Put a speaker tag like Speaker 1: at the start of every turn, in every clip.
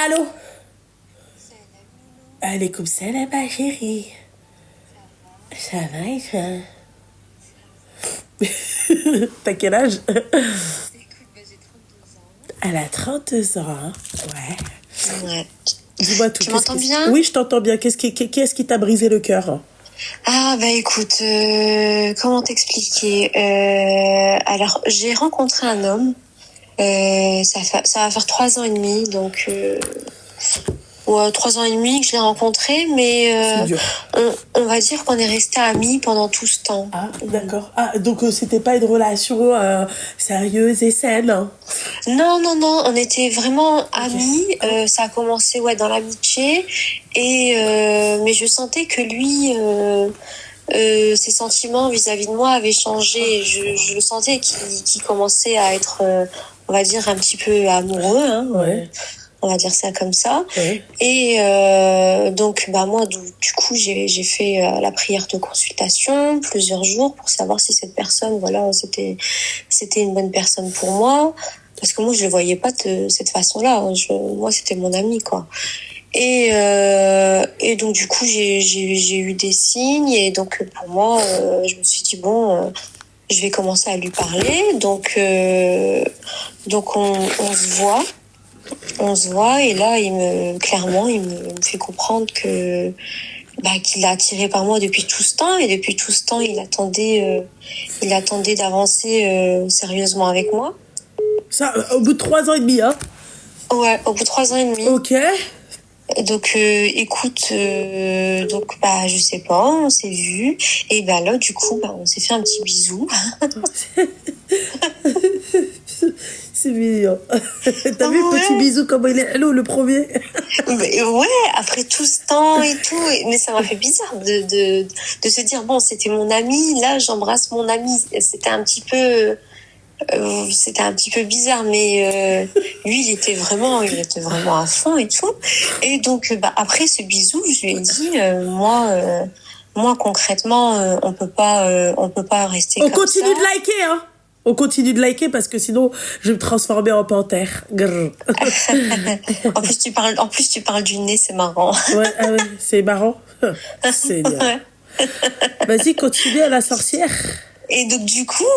Speaker 1: Allô? Alaikum salam, ma chérie. Ça va et toi? T'as quel âge? Elle a 32 ans. Hein?
Speaker 2: Ouais.
Speaker 1: Dis-moi tout.
Speaker 2: Tu m'entends bien?
Speaker 1: Oui, je t'entends bien. Qu'est-ce qui t'a brisé le cœur?
Speaker 2: Ah bah écoute, comment t'expliquer? Alors j'ai rencontré un homme. Ça va faire 3 ans et demi, donc ouais, 3 ans et demi que je l'ai rencontré, mais
Speaker 1: C'est dur.
Speaker 2: on va dire qu'on est resté amis pendant tout ce temps.
Speaker 1: Ah, d'accord. Ah, donc c'était pas une relation sérieuse et saine, hein?
Speaker 2: Non, on était vraiment amis.
Speaker 1: Okay.
Speaker 2: Ça a commencé dans l'amitié, et mais je sentais que lui, ses sentiments vis-à-vis de moi avaient changé. Je le sentais qu'il commençait à être, on va dire, un petit peu amoureux, hein.
Speaker 1: Ouais.
Speaker 2: On va dire ça comme ça.
Speaker 1: Ouais.
Speaker 2: Et donc moi du coup j'ai fait la prière de consultation plusieurs jours pour savoir si cette personne c'était une bonne personne pour moi, parce que moi je le voyais pas de cette façon-là. Moi c'était mon ami, quoi. Et donc du coup j'ai eu des signes, et donc pour moi je me suis dit bon, je vais commencer à lui parler. Donc on se voit, et là clairement il me fait comprendre que qu'il est attiré par moi depuis tout ce temps, et depuis tout ce temps il attendait d'avancer sérieusement avec moi.
Speaker 1: Ça, au bout de 3 ans et demi, hein?
Speaker 2: Ouais, au bout de 3 ans et demi.
Speaker 1: Ok.
Speaker 2: Donc écoute, je sais pas, on s'est vu, et là du coup on s'est fait un petit bisou.
Speaker 1: C'est mignon. T'as vu le
Speaker 2: Ouais.
Speaker 1: petit bisou, comment il est hello, le premier?
Speaker 2: Mais ouais, après tout ce temps et tout, mais ça m'a fait bizarre de se dire bon, c'était mon ami, là j'embrasse mon ami. C'était un petit peu bizarre, mais lui il était vraiment à fond et tout. Et donc après ce bisou, je lui ai dit moi concrètement on peut pas rester comme ça.
Speaker 1: On continue de liker, hein? On continue de liker, parce que sinon je vais me transformer en panthère. Grrr.
Speaker 2: En plus tu parles du nez, c'est marrant.
Speaker 1: Ouais, ah ouais, c'est marrant. C'est bien.
Speaker 2: Ouais.
Speaker 1: Vas-y, continue à la sorcière.
Speaker 2: Et donc du coup,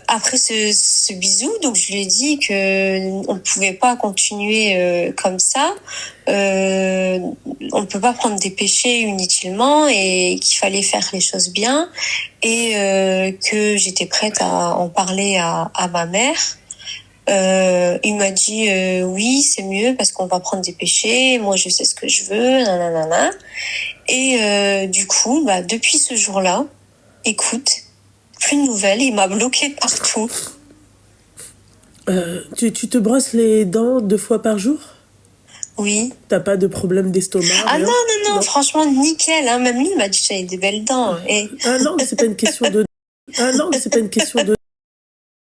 Speaker 2: après ce bisou, donc je lui ai dit que on ne pouvait pas continuer comme ça. On ne peut pas prendre des péchés inutilement, et qu'il fallait faire les choses bien, et que j'étais prête à en parler à ma mère. Il m'a dit oui, c'est mieux parce qu'on va prendre des péchés. Moi, je sais ce que je veux, nanana. Et du coup, depuis ce jour-là, écoute, plus de nouvelles, il m'a bloqué partout.
Speaker 1: Tu te brosses les dents 2 fois par jour?
Speaker 2: Oui.
Speaker 1: T'as pas de problème d'estomac?
Speaker 2: Ah
Speaker 1: rien?
Speaker 2: non, franchement, nickel. Hein. Même lui, il m'a dit que j'avais des belles dents.
Speaker 1: Ah non, mais c'est pas une question de... Ah non, mais c'est pas une question de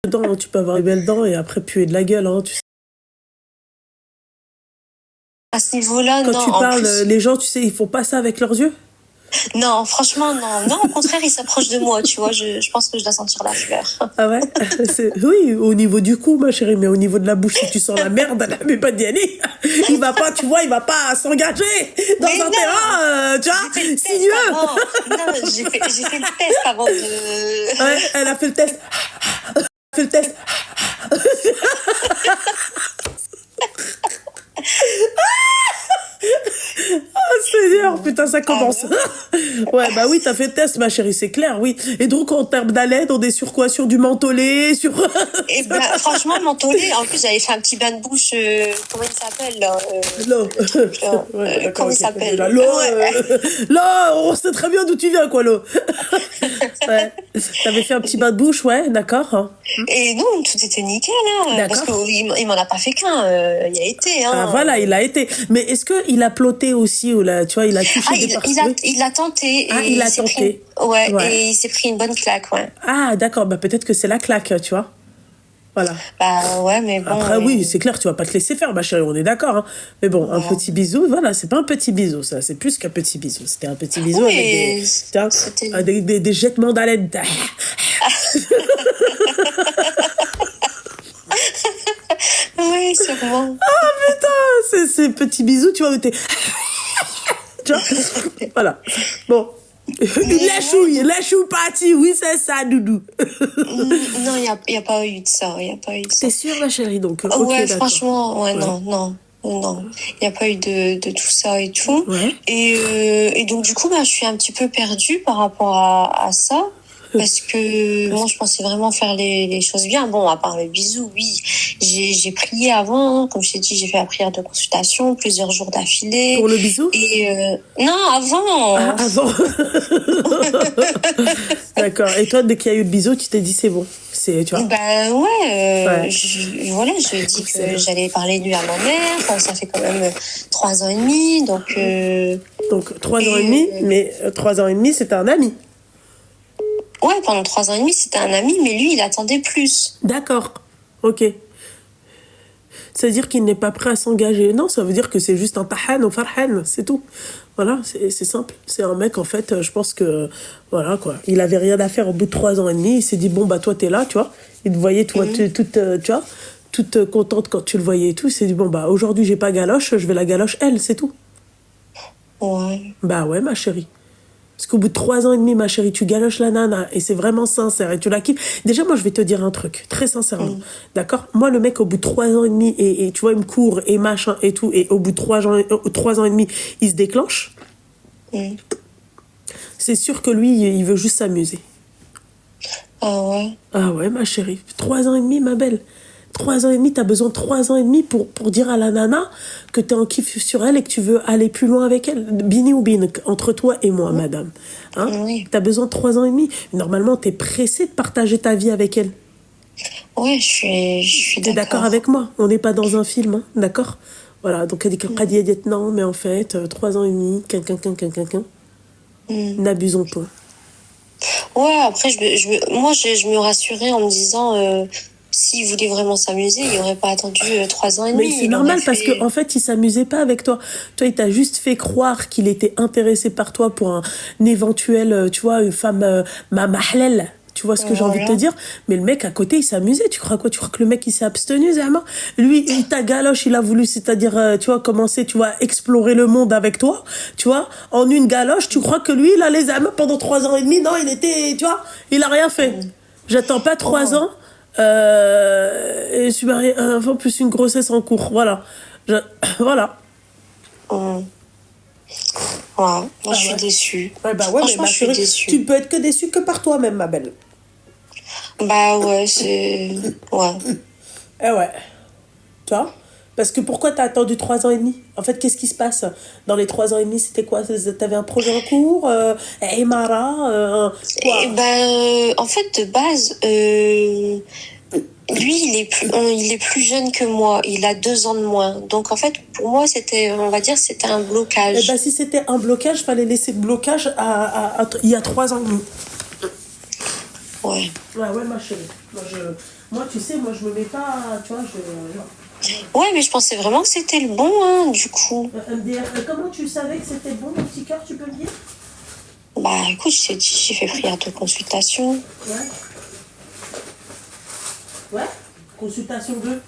Speaker 1: dents. Tu peux avoir des belles dents et après puer de la gueule, hein, tu sais.
Speaker 2: À ce niveau-là,
Speaker 1: Quand
Speaker 2: non.
Speaker 1: tu parles,
Speaker 2: plus...
Speaker 1: les gens, tu sais, ils font pas ça avec leurs yeux?
Speaker 2: Non, franchement, non. Non, au contraire, il s'approche de moi, tu vois. Je pense que je dois sentir la fleur.
Speaker 1: Ah ouais? Oui, au niveau du cou, ma chérie, mais au niveau de la bouche, si tu sens la merde, elle a même pas d'y aller. Il va pas, tu vois, il va pas s'engager dans un terrain, tu vois, sinueux.
Speaker 2: Non, j'ai fait le test avant de...
Speaker 1: Ouais, elle a fait le test. Elle a fait le test. Oh Seigneur, putain, ça commence. Ouais, oui, t'as fait le test, ma chérie, c'est clair, oui. Et donc, en termes d'haleine, on est sur quoi? Sur du mentholé, sur...
Speaker 2: Et franchement, mentholé, en plus, j'avais fait un petit bain de bouche, comment il s'appelle, là
Speaker 1: L'eau.
Speaker 2: Ouais, comment il s'appelle?
Speaker 1: L'eau, l'eau, on sait très bien d'où tu viens, quoi, l'eau. Ouais. T'avais fait un petit bain de bouche, ouais, d'accord.
Speaker 2: Et non, tout était nickel, hein, parce qu'il m'en a pas fait qu'un, il a été. Hein.
Speaker 1: Ah voilà, il a été. Mais est-ce qu'il a ploté aussi, ou là, tu vois, il a touché des parties?
Speaker 2: Il a tenté.
Speaker 1: Ah, il a tenté.
Speaker 2: Ouais, et il s'est pris une bonne claque, ouais.
Speaker 1: Ah, d'accord, peut-être que c'est la claque, tu vois. Voilà.
Speaker 2: Ouais, mais bon...
Speaker 1: Après, oui, c'est clair, tu vas pas te laisser faire, ma chérie, on est d'accord. Hein. Mais bon, un petit bisou, voilà, c'est pas un petit bisou, ça. C'est plus qu'un petit bisou. C'était un petit bisou avec des jettements d'haleine.
Speaker 2: Oui, sûrement.
Speaker 1: Ah, putain, c'est ces petits bisous, tu vois, où t'es... Tu vois, voilà. Bon. La chouille partie, oui, c'est ça, doudou.
Speaker 2: Non, y a pas eu de ça, y a pas eu de ça.
Speaker 1: T'es sûre, ma chérie, donc
Speaker 2: Ouais,
Speaker 1: ok, d'accord.
Speaker 2: franchement, ouais, non. Il n'y a pas eu de tout ça et tout.
Speaker 1: Ouais.
Speaker 2: Et donc, du coup, bah, je suis un petit peu perdue par rapport à ça. Parce que moi, je pensais vraiment faire les choses bien. Bon, à part le bisou, oui. J'ai prié avant. Comme je t'ai dit, j'ai fait la prière de consultation plusieurs jours d'affilée.
Speaker 1: Pour le bisou?
Speaker 2: Et non, avant.
Speaker 1: Ah, avant. D'accord. Et toi, dès qu'il y a eu le bisou, tu t'es dit c'est bon. C'est, tu vois.
Speaker 2: Ben ouais,
Speaker 1: Ouais.
Speaker 2: voilà, je lui ai dit que j'allais parler de lui à ma mère. Enfin, ça fait quand même 3 ans et demi,
Speaker 1: Donc 3 ans et demi, mais 3 ans et demi, c'était un ami.
Speaker 2: ouais, pendant 3 ans et demi, c'était un ami, mais lui, il attendait plus.
Speaker 1: D'accord. Ok. Ça veut dire qu'il n'est pas prêt à s'engager. Non, ça veut dire que c'est juste un tahan ou farhan, c'est tout. Voilà, c'est simple. C'est un mec, en fait, je pense que, voilà, quoi. Il avait rien à faire au bout de 3 ans et demi. Il s'est dit, bon, bah, toi, t'es là, tu vois. Il te voyait, toi, toute, tu vois, toute contente quand tu le voyais et tout. Il s'est dit, bon, bah, aujourd'hui, j'ai pas galoche, je vais la galoche, elle, c'est tout.
Speaker 2: Ouais.
Speaker 1: Bah, ouais, ma chérie. Parce qu'au bout de 3 ans et demi, ma chérie, tu galoches la nana et c'est vraiment sincère et tu la kiffes. Déjà, moi, je vais te dire un truc, très sincèrement. D'accord? Moi, le mec, au bout de 3 ans et demi, et tu vois, il me court et machin et tout, et au bout de 3 ans et demi, il se déclenche. C'est sûr que lui, il veut juste s'amuser.
Speaker 2: Ah ouais.
Speaker 1: Ah ouais, ma chérie. 3 ans et demi, ma belle. 3 ans et demi, t'as besoin de 3 ans et demi pour dire à la nana que t'es en kiff sur elle et que tu veux aller plus loin avec elle. Bini ou bin, entre toi et moi, madame. Hein?
Speaker 2: Oui.
Speaker 1: T'as besoin de 3 ans et demi. Normalement, t'es pressée de partager ta vie avec elle.
Speaker 2: Ouais, je suis
Speaker 1: T'es d'accord avec moi? On n'est pas dans un film, hein? D'accord? Voilà, donc elle dit non, mais en fait, 3 ans et demi, n'abusons pas.
Speaker 2: Ouais, après, moi, je me rassurais en me disant, s'il voulait vraiment s'amuser, il n'aurait pas attendu 3 ans et demi.
Speaker 1: Mais c'est
Speaker 2: Il
Speaker 1: normal
Speaker 2: aurait
Speaker 1: parce
Speaker 2: fait-
Speaker 1: qu'en fait, il s'amusait pas avec toi. Toi, il t'a juste fait croire qu'il était intéressé par toi pour un éventuel, tu vois, une femme, ma mahlel. Tu vois ce que j'ai envie de te
Speaker 2: Voilà.
Speaker 1: dire? Mais le mec à côté, il s'amusait. Tu crois quoi? Tu crois que le mec, il s'est abstenu, Zama? Lui, il t'a galoche, il a voulu, c'est-à-dire, tu vois, commencer, tu vois, explorer le monde avec toi. Tu vois, en une galoche, tu crois que lui, il a les âmes pendant 3 ans et demi? Non, il était, tu vois, il a rien fait. J'attends pas 3 ans. Et je suis mariée, un enfant plus une grossesse en cours. Voilà. Voilà.
Speaker 2: Ouais, moi, je suis
Speaker 1: ouais.
Speaker 2: déçue.
Speaker 1: Ouais, bah ouais, mais
Speaker 2: Franchement,
Speaker 1: ma
Speaker 2: je suis
Speaker 1: chérie,
Speaker 2: déçue.
Speaker 1: tu peux être que déçue que par toi-même, ma belle.
Speaker 2: Bah ouais, c'est... Ouais.
Speaker 1: Eh ouais. Tu vois? Parce que pourquoi t'as attendu 3 ans et demi? En fait, qu'est-ce qui se passe? Dans les 3 ans et demi, c'était quoi? T'avais un projet en cours? Emara? Quoi?
Speaker 2: Et ben, en fait, de base, lui, il est plus jeune que moi. Il a 2 ans de moins. Donc, en fait, pour moi, on va dire, c'était un
Speaker 1: Eh
Speaker 2: blocage.
Speaker 1: ben, si c'était un blocage, fallait laisser le blocage il y a 3 ans et demi.
Speaker 2: Ouais.
Speaker 1: Ouais, ma chérie. Moi, tu sais, moi, je me mets pas, tu vois,
Speaker 2: Ouais, mais je pensais vraiment que c'était le bon, hein, du coup.
Speaker 1: MDR, comment tu savais que c'était bon, mon petit cœur, tu peux me dire?
Speaker 2: Bah, écoute, je t'ai dit, j'ai fait prière de consultation.
Speaker 1: Ouais. Ouais. Consultation 2.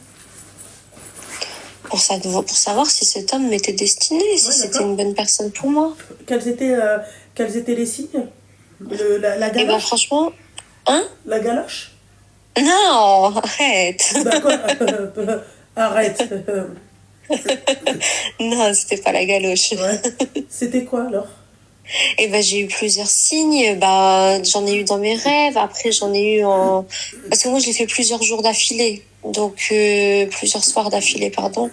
Speaker 2: Pour savoir si cet homme m'était destiné, si c'était
Speaker 1: d'accord.
Speaker 2: une bonne personne pour moi.
Speaker 1: Quels étaient les signes? La
Speaker 2: Et ben,
Speaker 1: galoche?
Speaker 2: franchement, hein?
Speaker 1: La galoche?
Speaker 2: Non, arrête.
Speaker 1: D'accord. Arrête.
Speaker 2: Non, c'était pas la galoche.
Speaker 1: Ouais. C'était quoi alors?
Speaker 2: Et ben, j'ai eu plusieurs signes. Bah, j'en ai eu dans mes rêves. Après, j'en ai eu en... Parce que moi, je l'ai fait plusieurs jours d'affilée. Donc, plusieurs soirs d'affilée, pardon.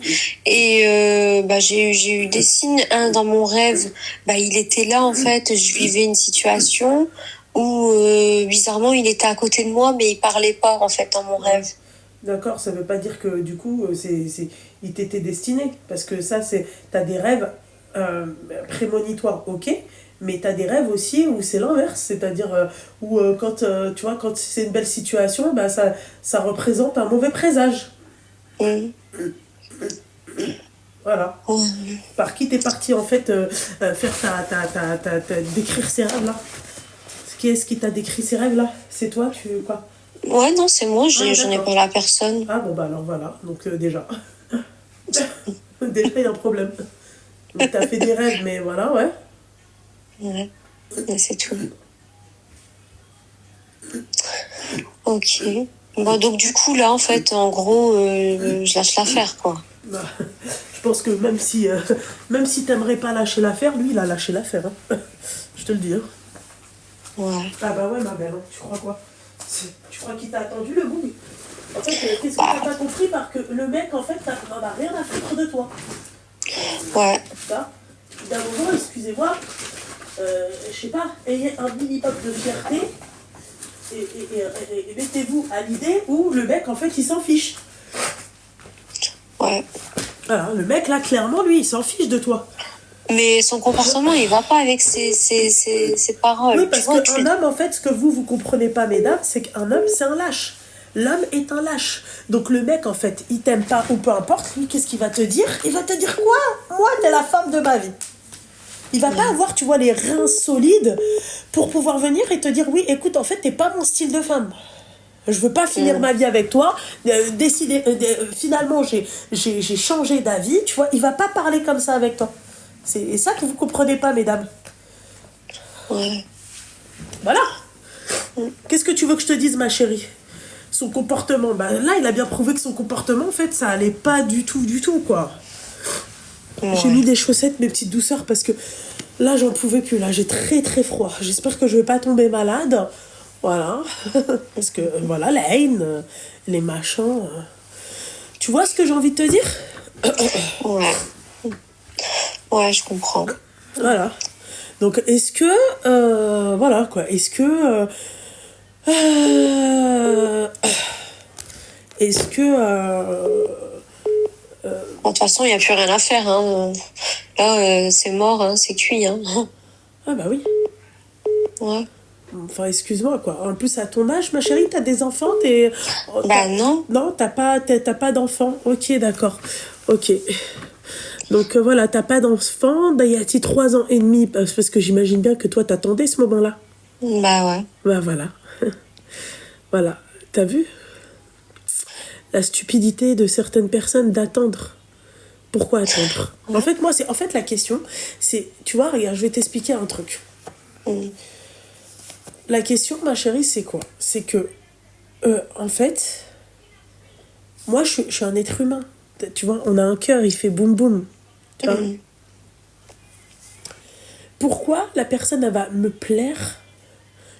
Speaker 2: Et bah, j'ai eu des signes. Un, dans mon rêve, bah, il était là, en fait. Je vivais une situation où, bizarrement, il était à côté de moi, mais il parlait pas, en fait, dans mon rêve.
Speaker 1: D'accord, ça veut pas dire que du coup, il t'était destiné. Parce que ça, t'as des rêves prémonitoires, ok, mais t'as des rêves aussi où c'est l'inverse. C'est-à-dire où quand, tu vois, quand c'est une belle situation, bah, ça représente un mauvais présage. Voilà. Par qui t'es parti en fait faire décrire ces rêves-là? Qui est-ce qui t'a décrit ces rêves-là? C'est toi, quoi?
Speaker 2: Ouais, non, c'est moi, j'en ai
Speaker 1: d'accord.
Speaker 2: pas la personne.
Speaker 1: Ah bon, bah alors voilà, donc déjà. Déjà, il y a un problème. Donc, t'as fait des rêves, mais voilà, ouais.
Speaker 2: Ouais, mais c'est tout. Ok. Bon, donc du coup, là, en fait, en gros, je lâche l'affaire, quoi.
Speaker 1: Bah, je pense que même si t'aimerais pas lâcher l'affaire, lui, il a lâché l'affaire. Hein. Je te le dis. Hein.
Speaker 2: Ouais.
Speaker 1: Ah bah ouais, ma belle, hein. Tu crois quoi? Tu crois qu'il t'a attendu le bout? En fait, qu'est-ce que t'as pas compris? Parce que le mec, en fait, t'en as rien à foutre de toi.
Speaker 2: Ouais.
Speaker 1: Ça. D'un moment, excusez-moi, je sais pas, ayez un minimum de fierté et mettez-vous à l'idée où le mec, en fait, il s'en fiche.
Speaker 2: Ouais.
Speaker 1: Voilà, le mec, là, clairement, lui, il s'en fiche de toi.
Speaker 2: Mais son comportement, il va pas avec ses paroles.
Speaker 1: Oui, parce qu'un homme, en fait, ce que vous comprenez pas, mesdames, c'est qu'un homme, c'est un lâche. L'homme est un lâche. Donc le mec, en fait, il t'aime pas ou peu importe, lui, qu'est-ce qu'il va te dire? Il va te dire quoi? Moi, t'es la femme de ma vie. Il va pas avoir, tu vois, les reins solides pour pouvoir venir et te dire, oui, écoute, en fait, t'es pas mon style de femme. Je veux pas finir ma vie avec toi. Finalement, j'ai changé d'avis. Tu vois, il va pas parler comme ça avec toi. C'est ça que vous comprenez pas, mesdames.
Speaker 2: Ouais.
Speaker 1: Voilà. Qu'est-ce que tu veux que je te dise, ma chérie? Son comportement, bah là, il a bien prouvé que son comportement, en fait, ça allait pas du tout, quoi. Ouais. J'ai mis des chaussettes, mes petites douceurs, parce que là, j'en pouvais plus. Là, j'ai très, très froid. J'espère que je vais pas tomber malade. Voilà. Parce que, voilà, la haine, les machins. Tu vois ce que j'ai envie de te dire?
Speaker 2: Ouais. Ouais, je comprends.
Speaker 1: Voilà. Donc, est-ce que... voilà, quoi. Est-ce que... est-ce que...
Speaker 2: De toute façon, il n'y a plus rien à faire. Hein. Là, c'est mort, hein, c'est cuit. Hein.
Speaker 1: Ah bah oui.
Speaker 2: Ouais.
Speaker 1: Enfin, excuse-moi, quoi. En plus, à ton âge, ma chérie, t'as des enfants,
Speaker 2: Bah non.
Speaker 1: Non, t'as pas d'enfants. Ok, d'accord. Ok. Donc voilà, t'as pas d'enfants. Bah, il y a 3 ans et demi, parce que j'imagine bien que toi, t'attendais ce moment-là.
Speaker 2: Bah ouais.
Speaker 1: Bah voilà. Voilà. T'as vu? La stupidité de certaines personnes d'attendre. Pourquoi attendre? En fait, moi, la question, c'est... Tu vois, regarde, je vais t'expliquer un truc. La question, ma chérie, c'est quoi? C'est que, en fait, moi, je suis un être humain. Tu vois, on a un cœur, il fait boum boum. Tu vois? Pourquoi la personne, elle va me plaire?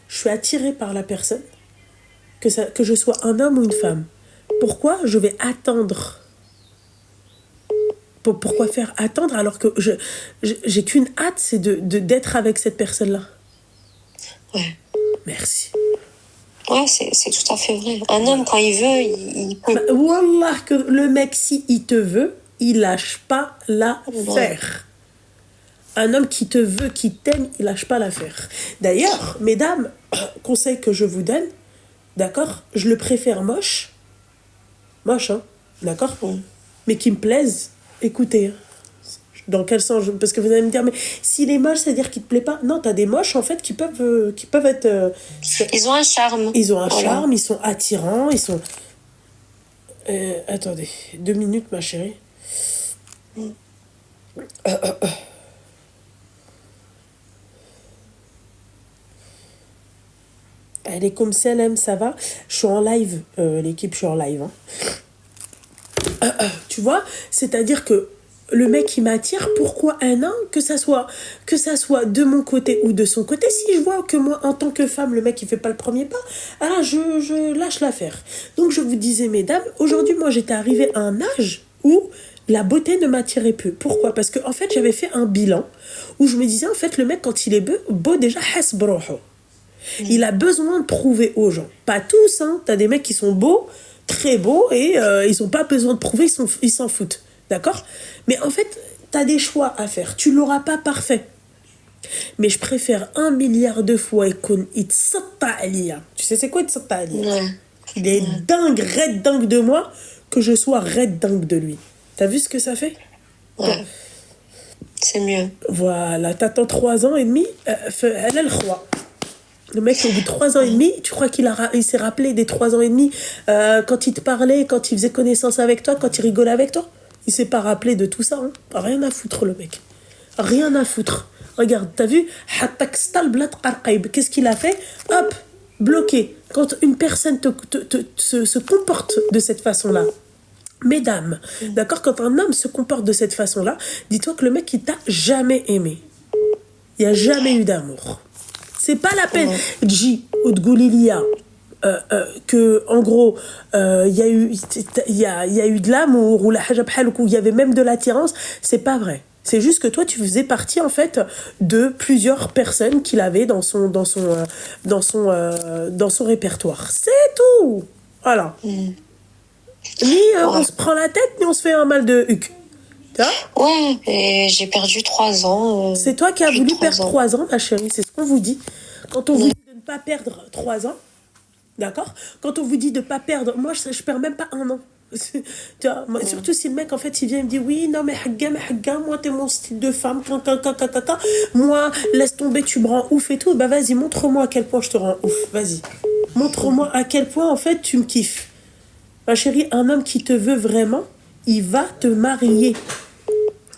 Speaker 1: Je suis attirée par la personne, que je sois un homme ou une femme. Pourquoi je vais attendre? Pourquoi faire attendre alors que j'ai qu'une hâte, c'est d'être avec cette personne-là?
Speaker 2: Ouais.
Speaker 1: Merci.
Speaker 2: Ouais, c'est tout à fait vrai. Un homme, quand il veut, il peut.
Speaker 1: Bah, wallah, que le mec, si il te veut, il lâche pas l'affaire. Un homme qui te veut, qui t'aime, il lâche pas l'affaire. D'ailleurs, mesdames, conseil que je vous donne, d'accord? Je le préfère moche, hein, d'accord? Mais qui me plaise, écoutez. Hein. Dans quel sens? Parce que vous allez me dire, mais s'il est moche, c'est-à-dire qu'il te plaît pas? Non, t'as des moches, en fait, qui peuvent être...
Speaker 2: ils ont un charme.
Speaker 1: Ils ont un charme, ils sont attirants, ils sont... attendez, 2 minutes, ma chérie. Elle est comme Salem, ça va? Je suis en live, l'équipe, je suis en live. Hein. Tu vois? C'est-à-dire que le mec, il m'attire. Pourquoi un homme? Que ça soit de mon côté ou de son côté. Si je vois que moi, en tant que femme, le mec, il fait pas le premier pas, alors je lâche l'affaire. Donc, je vous disais, mesdames, aujourd'hui, moi, j'étais arrivée à un âge où la beauté ne m'attirait plus. Pourquoi? Parce que, en fait, j'avais fait un bilan où je me disais, en fait, le mec, quand il est beau déjà, hasbroho. Il a besoin de prouver aux gens. Pas tous, hein. T'as des mecs qui sont beaux, très beaux, et ils n'ont pas besoin de prouver, ils s'en foutent. D'accord? Mais en fait, t'as des choix à faire. Tu l'auras pas parfait. Mais je préfère 1 milliard de fois qu'on itsatta aliya. Tu sais c'est quoi itsatta aliya? Il est raide dingue de moi, que je sois raide dingue de lui. T'as vu ce que ça fait?
Speaker 2: Ouais. C'est mieux.
Speaker 1: Voilà, t'attends 3 ans et demi, elle a le roi. Le mec, au bout de 3 ans et demi, tu crois qu'il s'est rappelé des 3 ans et demi quand il te parlait, quand il faisait connaissance avec toi, quand il rigolait avec toi? Il s'est pas rappelé de tout ça. Hein. Rien à foutre, le mec. Rien à foutre. Regarde, t'as vu? Qu'est-ce qu'il a fait? Hop, bloqué. Quand une personne se comporte de cette façon-là, mesdames, d'accord? Quand un homme se comporte de cette façon-là, dis-toi que le mec, il t'a jamais aimé. Il n'y a jamais eu d'amour. C'est pas la peine. J, ou de Goulilia, que en gros il y a eu de l'amour ou la haja bhal ou il y avait même de l'attirance, c'est pas vrai. C'est juste que toi tu faisais partie en fait de plusieurs personnes qu'il avait dans son répertoire. C'est tout. Voilà. Ni on se prend la tête ni on se fait un mal de huc.
Speaker 2: Ouais, et j'ai perdu 3 ans.
Speaker 1: C'est toi qui as voulu perdre 3 ans, ma chérie, c'est ce qu'on vous dit. Quand on vous dit de ne pas perdre 3 ans, d'accord? Quand on vous dit de ne pas perdre, moi je perds même pas 1 an. Tu vois, moi, surtout si le mec en fait il vient et me dit oui, non mais Hagga, moi t'es mon style de femme, moi laisse tomber, tu me rends ouf et tout, bah vas-y, montre-moi à quel point je te rends ouf, vas-y. Montre-moi à quel point en fait tu me kiffes. Ma chérie, un homme qui te veut vraiment, il va te marier.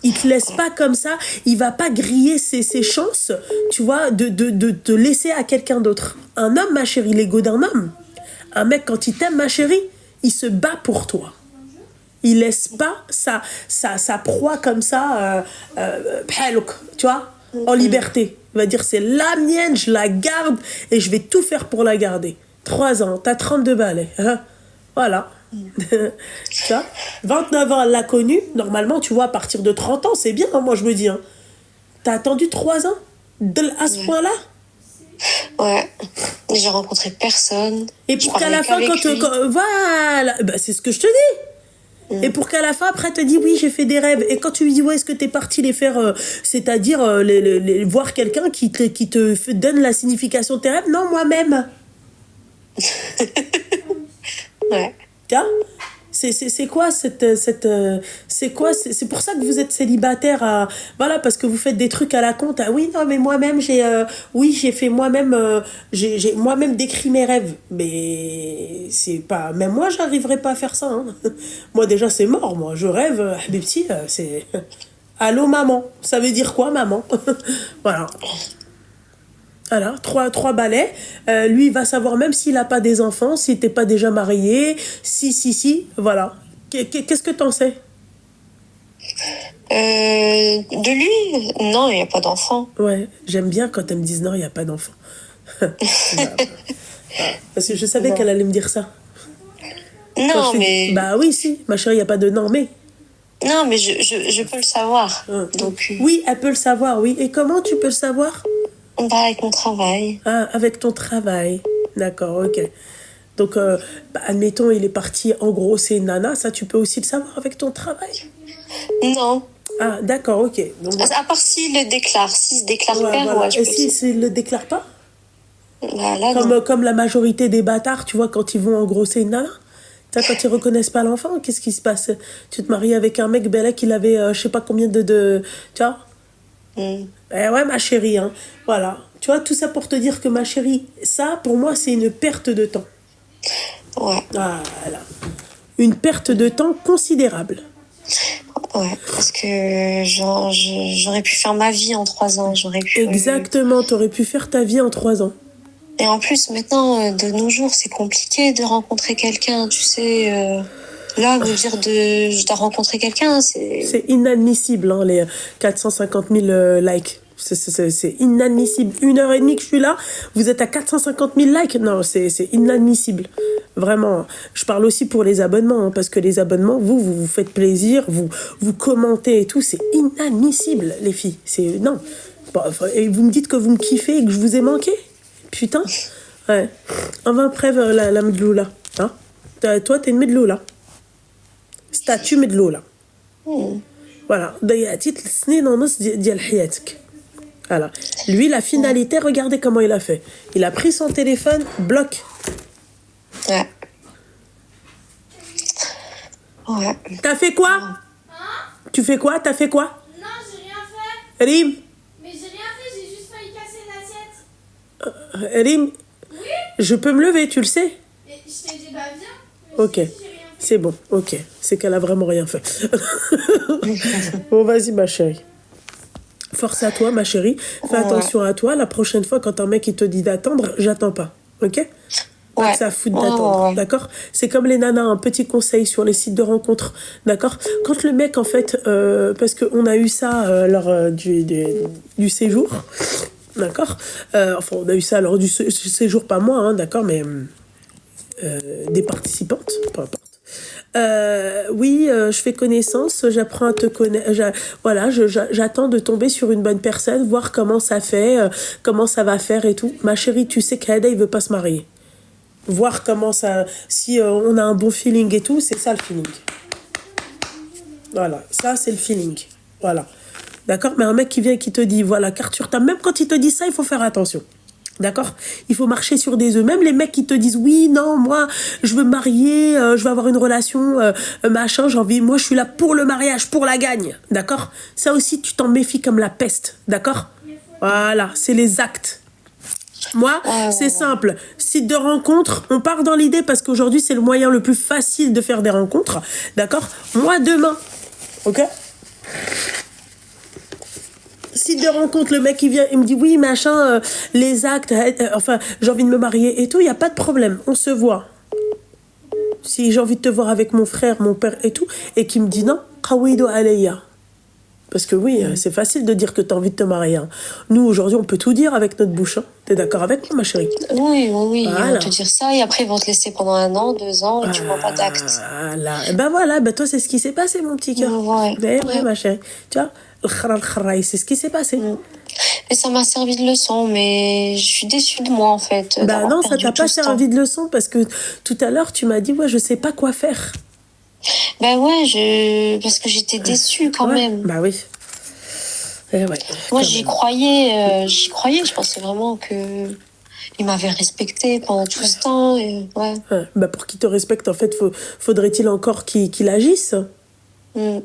Speaker 1: Il te laisse pas comme ça, il va pas griller ses chances, tu vois, de te laisser à quelqu'un d'autre. Un homme, ma chérie, l'ego d'un homme. Un mec, quand il t'aime, ma chérie, il se bat pour toi. Il laisse pas sa proie comme ça, tu vois, en liberté. Il va dire, c'est la mienne, je la garde et je vais tout faire pour la garder. 3 ans, t'as 32 balais. Hein, voilà. Tu vois, 29 ans, elle l'a connu. Normalement, tu vois, à partir de 30 ans, c'est bien, hein, moi je me dis. Hein. T'as attendu 3 ans à ce point-là?
Speaker 2: Ouais. J'ai rencontré personne.
Speaker 1: Et pour qu'à la fin, voilà, bah, c'est ce que je te dis. Et pour qu'à la fin, après, te dit oui, j'ai fait des rêves. Et quand tu lui dis, ouais, est-ce que t'es parti les faire, c'est-à-dire voir quelqu'un qui te donne la signification de tes rêves? Non, moi-même.
Speaker 2: Ouais.
Speaker 1: C'est quoi c'est quoi c'est pour ça que vous êtes célibataire voilà, parce que vous faites des trucs à la compte. Ah oui, non mais moi-même j'ai fait moi-même j'ai moi-même décrit mes rêves, mais c'est pas, même moi j'arriverai pas à faire ça, hein. Moi déjà c'est mort, moi je rêve, habibti, c'est allô maman, ça veut dire quoi maman? Voilà. Voilà, 3 balais. Lui, il va savoir même s'il n'a pas des enfants, s'il n'était pas déjà marié, si, voilà. Qu'est-ce que t'en sais?
Speaker 2: De lui, non, il n'y a pas d'enfant.
Speaker 1: Ouais, j'aime bien quand elles me disent non, il n'y a pas d'enfant. Parce que je savais qu'elle allait me dire ça.
Speaker 2: Non, mais...
Speaker 1: Bah oui, si, ma chérie, il n'y a pas de non, mais...
Speaker 2: Non, mais je peux le savoir. Donc,
Speaker 1: oui, elle peut le savoir, oui. Et comment tu peux le savoir?
Speaker 2: Bah, avec mon travail.
Speaker 1: Ah, avec ton travail. D'accord, ok. Donc, admettons, il est parti, en gros, c'est nana. Ça, tu peux aussi le savoir avec ton travail?
Speaker 2: Non.
Speaker 1: Ah, d'accord, ok. Donc,
Speaker 2: à part s'il le déclare. S'il se déclare père,
Speaker 1: voilà.
Speaker 2: je
Speaker 1: Et s'il le déclare pas?
Speaker 2: Voilà,
Speaker 1: comme la majorité des bâtards, tu vois, quand ils vont engrosser une nana. Quand ils reconnaissent pas l'enfant, qu'est-ce qui se passe? Tu te maries avec un mec, Bella, qu'il avait, je sais pas combien de tu vois? Ouais, ma chérie, hein. Voilà. Tu vois, tout ça pour te dire que, ma chérie, ça, pour moi, c'est une perte de temps.
Speaker 2: Ouais.
Speaker 1: Voilà. Une perte de temps considérable.
Speaker 2: Ouais, parce que j'aurais pu faire ma vie en 3 ans.
Speaker 1: Exactement, t'aurais pu faire ta vie en 3 ans.
Speaker 2: Et en plus, maintenant, de nos jours, c'est compliqué de rencontrer quelqu'un, tu sais... Là, me dire je dois rencontrer quelqu'un,
Speaker 1: c'est inadmissible, hein, les 450 000 likes. C'est inadmissible. 1h30 que je suis là, vous êtes à 450 000 likes. Non, c'est inadmissible. Vraiment. Je parle aussi pour les abonnements, hein, parce que les abonnements, vous faites plaisir, vous commentez et tout. C'est inadmissible, les filles. Non. Et vous me dites que vous me kiffez et que je vous ai manqué? Putain. Ouais. On va après la medloula. Hein? Toi, t'es une medloula. statut medloula. Voilà. ضيعتي 3 سنين ونص ديال حياتك. Voilà. Lui, la finalité, regardez comment il a fait. Il a pris son téléphone, bloc.
Speaker 2: Ouais. Ouais.
Speaker 1: T'as fait quoi? Tu fais quoi? T'as fait quoi?
Speaker 3: Non, j'ai rien fait.
Speaker 1: Rim?
Speaker 3: Mais j'ai rien fait, j'ai juste failli casser une assiette.
Speaker 1: Rim?
Speaker 3: Oui?
Speaker 1: Je peux me lever, tu le sais?
Speaker 3: Et je t'ai dit, bah viens.
Speaker 1: Ok. C'est bon, ok. C'est qu'elle a vraiment rien fait. Bon, vas-y, ma chérie. Force à toi, ma chérie. Fais attention à toi. La prochaine fois, quand un mec il te dit d'attendre, j'attends pas. Ok? Pas que ça fout d'attendre. D'accord? C'est comme les nanas, un petit conseil sur les sites de rencontres. D'accord? Quand le mec, en fait, parce qu'on a eu ça lors du séjour. D'accord? Enfin, on a eu ça lors du séjour, pas moi, hein, d'accord, mais des participantes, peu importe. Oui, je fais connaissance, j'apprends à te connaître. Voilà, j'attends de tomber sur une bonne personne, voir comment ça fait, comment ça va faire et tout. Ma chérie, tu sais qu'Aida, il veut pas se marier. Voir comment ça, si on a un bon feeling et tout, c'est ça le feeling. Voilà, ça c'est le feeling. Voilà, d'accord. Mais un mec qui vient et qui te dit, voilà, carte sur table, même quand il te dit ça, il faut faire attention. D'accord? Il faut marcher sur des œufs. Même les mecs qui te disent oui, non, moi, je veux me marier, je veux avoir une relation, machin, j'ai envie, moi, je suis là pour le mariage, pour la gagne. D'accord? Ça aussi, tu t'en méfies comme la peste. D'accord? Voilà, c'est les actes. Moi, c'est simple. Site de rencontre, on part dans l'idée parce qu'aujourd'hui, c'est le moyen le plus facile de faire des rencontres. D'accord? Moi, demain. Ok? Site de rencontre, le mec il vient, il me dit oui machin, les actes, enfin j'ai envie de me marier et tout, il y a pas de problème, on se voit. Si j'ai envie de te voir avec mon frère, mon père et tout, et qu'il me dit non, qawidu alayya. Parce que oui, c'est facile de dire que tu as envie de te marier. Hein. Nous aujourd'hui, on peut tout dire avec notre bouche. Hein. T'es d'accord avec moi, ma chérie?
Speaker 2: Oui, ils vont te dire ça et après ils vont te laisser pendant 1 an, 2 ans et tu vois pas d'actes.
Speaker 1: Voilà, toi c'est ce qui s'est passé, mon petit cœur. Ouais, ma chérie. Tu vois, c'est ce qui s'est passé.
Speaker 2: Mais ça m'a servi de leçon, mais je suis déçue de moi en fait.
Speaker 1: Non, ça t'a pas servi de leçon parce que tout à l'heure tu m'as dit ouais, je sais pas quoi faire.
Speaker 2: Parce que j'étais déçue quand même.
Speaker 1: Bah oui.
Speaker 2: Moi j'y croyais, je pensais vraiment que il m'avait respecté pendant tout ce temps. Et,
Speaker 1: pour qu'il te respecte, en fait, faudrait-il encore qu'il agisse.
Speaker 2: Ouais.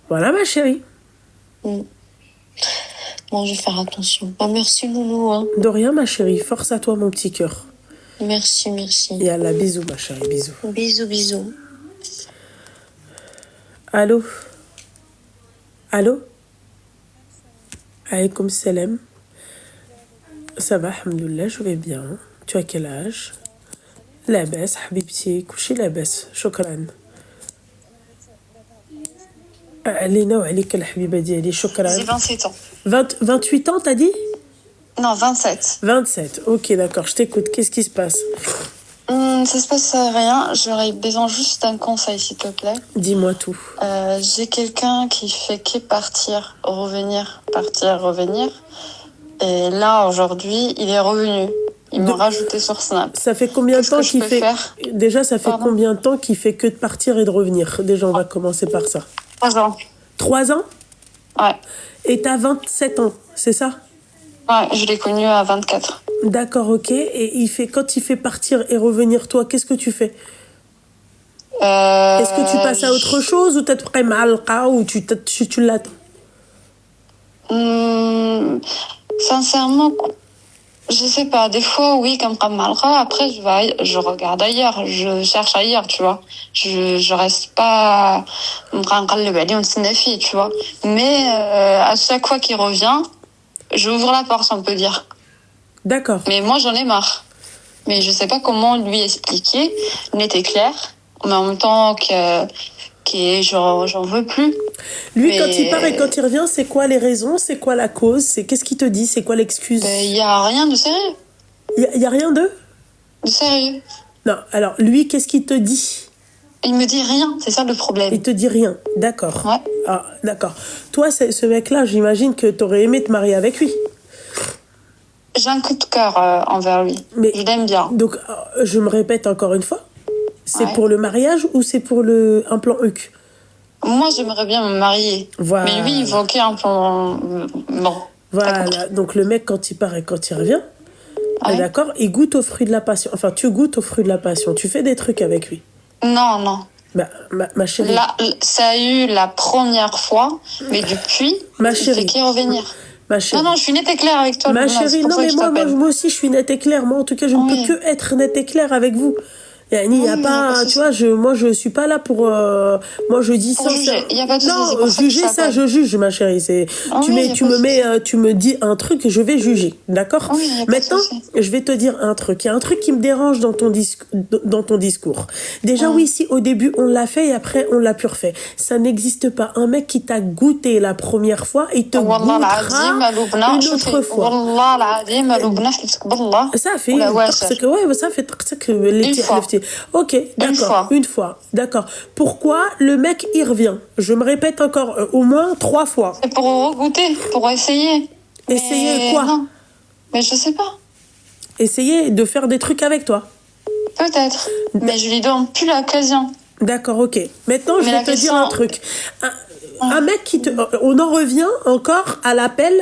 Speaker 1: Voilà, ma chérie.
Speaker 2: Bon, je vais faire attention. Merci, Loulou. Hein.
Speaker 1: De rien, ma chérie. Force à toi, mon petit cœur.
Speaker 2: Merci.
Speaker 1: Yallah, bisous, ma chérie, bisous.
Speaker 2: Bisous.
Speaker 1: Allô? Alaykoum salam. Ça va, alhamdoulilah, je vais bien. Tu as quel âge? Labas, habibti, couché labas. Shukran. علينا وعليك الحبيبة ديالي شكرا.
Speaker 4: J'ai 27 ans.
Speaker 1: 28 ans, t'as dit?
Speaker 4: Non, 27.
Speaker 1: 27, ok, d'accord, je t'écoute. Qu'est-ce qui se passe?
Speaker 4: Ça se passe rien. J'aurais besoin juste d'un conseil, s'il te plaît.
Speaker 1: Dis-moi tout.
Speaker 4: J'ai quelqu'un qui fait que partir, revenir, partir, revenir. Et là, aujourd'hui, il est revenu. Il m'a rajouté sur Snap.
Speaker 1: Ça fait combien de temps qu'il fait... Déjà, ça fait combien de temps qu'il fait que de partir et de revenir? Déjà, on va commencer par ça.
Speaker 4: 3 ans.
Speaker 1: 3 ans?
Speaker 4: Ouais.
Speaker 1: Et t'as 27 ans, c'est ça?
Speaker 4: Ouais, je l'ai connu à 24.
Speaker 1: D'accord, ok. Et quand il fait partir et revenir, toi, qu'est-ce que tu fais? Est-ce que tu passes à autre chose ou t'es prêt mal ou tu l'attends?
Speaker 4: Sincèrement, je sais pas. Des fois, oui, comme Malra. Après, je regarde ailleurs. Je cherche ailleurs, tu vois. Je reste pas tu vois. Mais à chaque fois qu'il revient, j'ouvre la porte, on peut dire.
Speaker 1: D'accord.
Speaker 4: Mais moi, j'en ai marre. Mais je sais pas comment lui expliquer. Il était clair. Mais en même temps j'en veux plus.
Speaker 1: Lui, quand il part et quand il revient, c'est quoi les raisons? C'est quoi la cause? Qu'est-ce qu'il te dit? C'est quoi l'excuse?
Speaker 4: Il y a rien de sérieux.
Speaker 1: Il y a rien de
Speaker 4: sérieux?
Speaker 1: Non, alors lui, qu'est-ce qu'il te dit?
Speaker 4: Il me dit rien, c'est ça le problème.
Speaker 1: Il te dit rien, d'accord.
Speaker 4: Ouais.
Speaker 1: Ah, d'accord. Toi, ce mec-là, j'imagine que t'aurais aimé te marier avec lui.
Speaker 4: J'ai un coup de cœur envers lui. Mais je l'aime bien.
Speaker 1: Donc, je me répète encore une fois. C'est pour le mariage ou c'est pour un plan HUC?
Speaker 4: Moi, j'aimerais bien me marier. Voilà. Mais lui, il évoquait un plan... Bon.
Speaker 1: Voilà. Donc, le mec, quand il part et quand il revient, d'accord, il goûte au fruit de la passion. Enfin, tu goûtes au fruit de la passion. Tu fais des trucs avec lui.
Speaker 4: Non.
Speaker 1: Ma chérie.
Speaker 4: Là, ça a eu la première fois, mais depuis,
Speaker 1: ma chérie.
Speaker 4: Il fait qu'y revenir.
Speaker 1: Ma chérie.
Speaker 4: Non, je suis nette et claire avec toi.
Speaker 1: Ma chérie, non, mais moi aussi, je suis nette et claire. Moi, en tout cas, je ne peux que être nette et claire avec vous. Yani, il y a
Speaker 4: Oui,
Speaker 1: pas, tu vois, moi, je suis pas là pour, moi, je dis
Speaker 4: pour
Speaker 1: ça.
Speaker 4: juger. Il y a pas de souci, c'est
Speaker 1: Non,
Speaker 4: pour ça que je
Speaker 1: juger, ça,
Speaker 4: t'appelle.
Speaker 1: je juge, ma chérie.
Speaker 4: Oui, il y a
Speaker 1: Tu
Speaker 4: pas de
Speaker 1: me mets,
Speaker 4: souci.
Speaker 1: tu me dis un truc et je vais juger. D'accord?
Speaker 4: Oui, il y a pas de
Speaker 1: Maintenant,
Speaker 4: souci.
Speaker 1: je vais te dire un truc. Il y a un truc qui me dérange dans dans ton discours. Déjà, oui, si au début, on l'a fait et après, on l'a plus refait. Ça n'existe pas. Un mec qui t'a goûté la première fois, il te
Speaker 4: والله
Speaker 1: goûtera
Speaker 4: العظيم لبنى
Speaker 1: une
Speaker 4: شوفي
Speaker 1: autre fois.
Speaker 4: والله العظيم لبنى حلفتك بالله
Speaker 1: Ça fait
Speaker 4: ولا
Speaker 1: que
Speaker 4: واسر
Speaker 1: ouais, ça fait que les
Speaker 4: une
Speaker 1: petits
Speaker 4: fois
Speaker 1: leftés. Ok, d'accord,
Speaker 4: fois
Speaker 1: une fois, d'accord. Pourquoi le mec il revient? Je me répète encore au moins 3 fois.
Speaker 4: c'est pour regoûter pour essayer
Speaker 1: Essayer
Speaker 4: mais
Speaker 1: quoi?
Speaker 4: non mais je sais pas
Speaker 1: Essayer de faire des trucs avec toi.
Speaker 4: peut-être mais je lui donne plus l'occasion
Speaker 1: D'accord, ok. Maintenant, je
Speaker 4: mais
Speaker 1: vais
Speaker 4: la
Speaker 1: te dire
Speaker 4: question
Speaker 1: un truc. Un mec qui te... On en revient encore à l'appel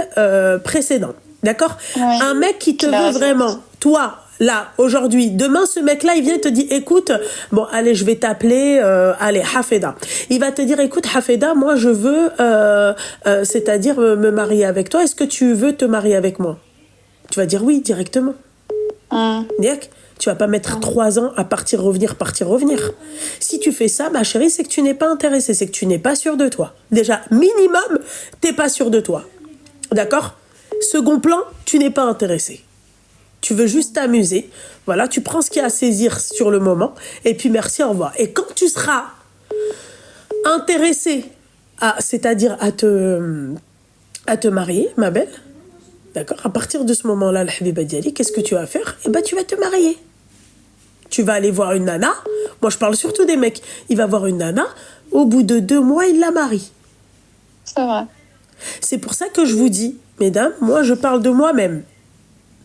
Speaker 1: précédent. D'accord?
Speaker 4: Ouais.
Speaker 1: Un mec qui te
Speaker 4: Il a
Speaker 1: veut
Speaker 4: raison.
Speaker 1: vraiment, toi, là, aujourd'hui, demain, ce mec-là, il vient et te dit, écoute, bon, allez, je vais t'appeler, allez, Hafeda. Il va te dire, écoute, Hafeda, moi, je veux, c'est-à-dire me marier avec toi. Est-ce que tu veux te marier avec moi? Tu vas dire oui, directement. Direct. Tu vas pas mettre 3 ans à partir, revenir. Si tu fais ça, ma chérie, c'est que tu n'es pas intéressée, c'est que tu n'es pas sûre de toi. Déjà, minimum, t'es pas sûre de toi. D'accord? Second plan, tu n'es pas intéressée. Tu veux juste t'amuser. Voilà, tu prends ce qu'il y a à saisir sur le moment. Et puis merci, au revoir. Et quand tu seras intéressée, c'est-à-dire à te marier, ma belle, d'accord? À partir de ce moment-là, la Habiba Diali, qu'est-ce que tu vas faire? Eh ben, tu vas te marier. Tu vas aller voir une nana. Moi, je parle surtout des mecs. Il va voir une nana. Au bout de 2 mois, il la marie.
Speaker 4: c'est vrai
Speaker 1: C'est pour ça que je vous dis, mesdames, moi, je parle de moi-même.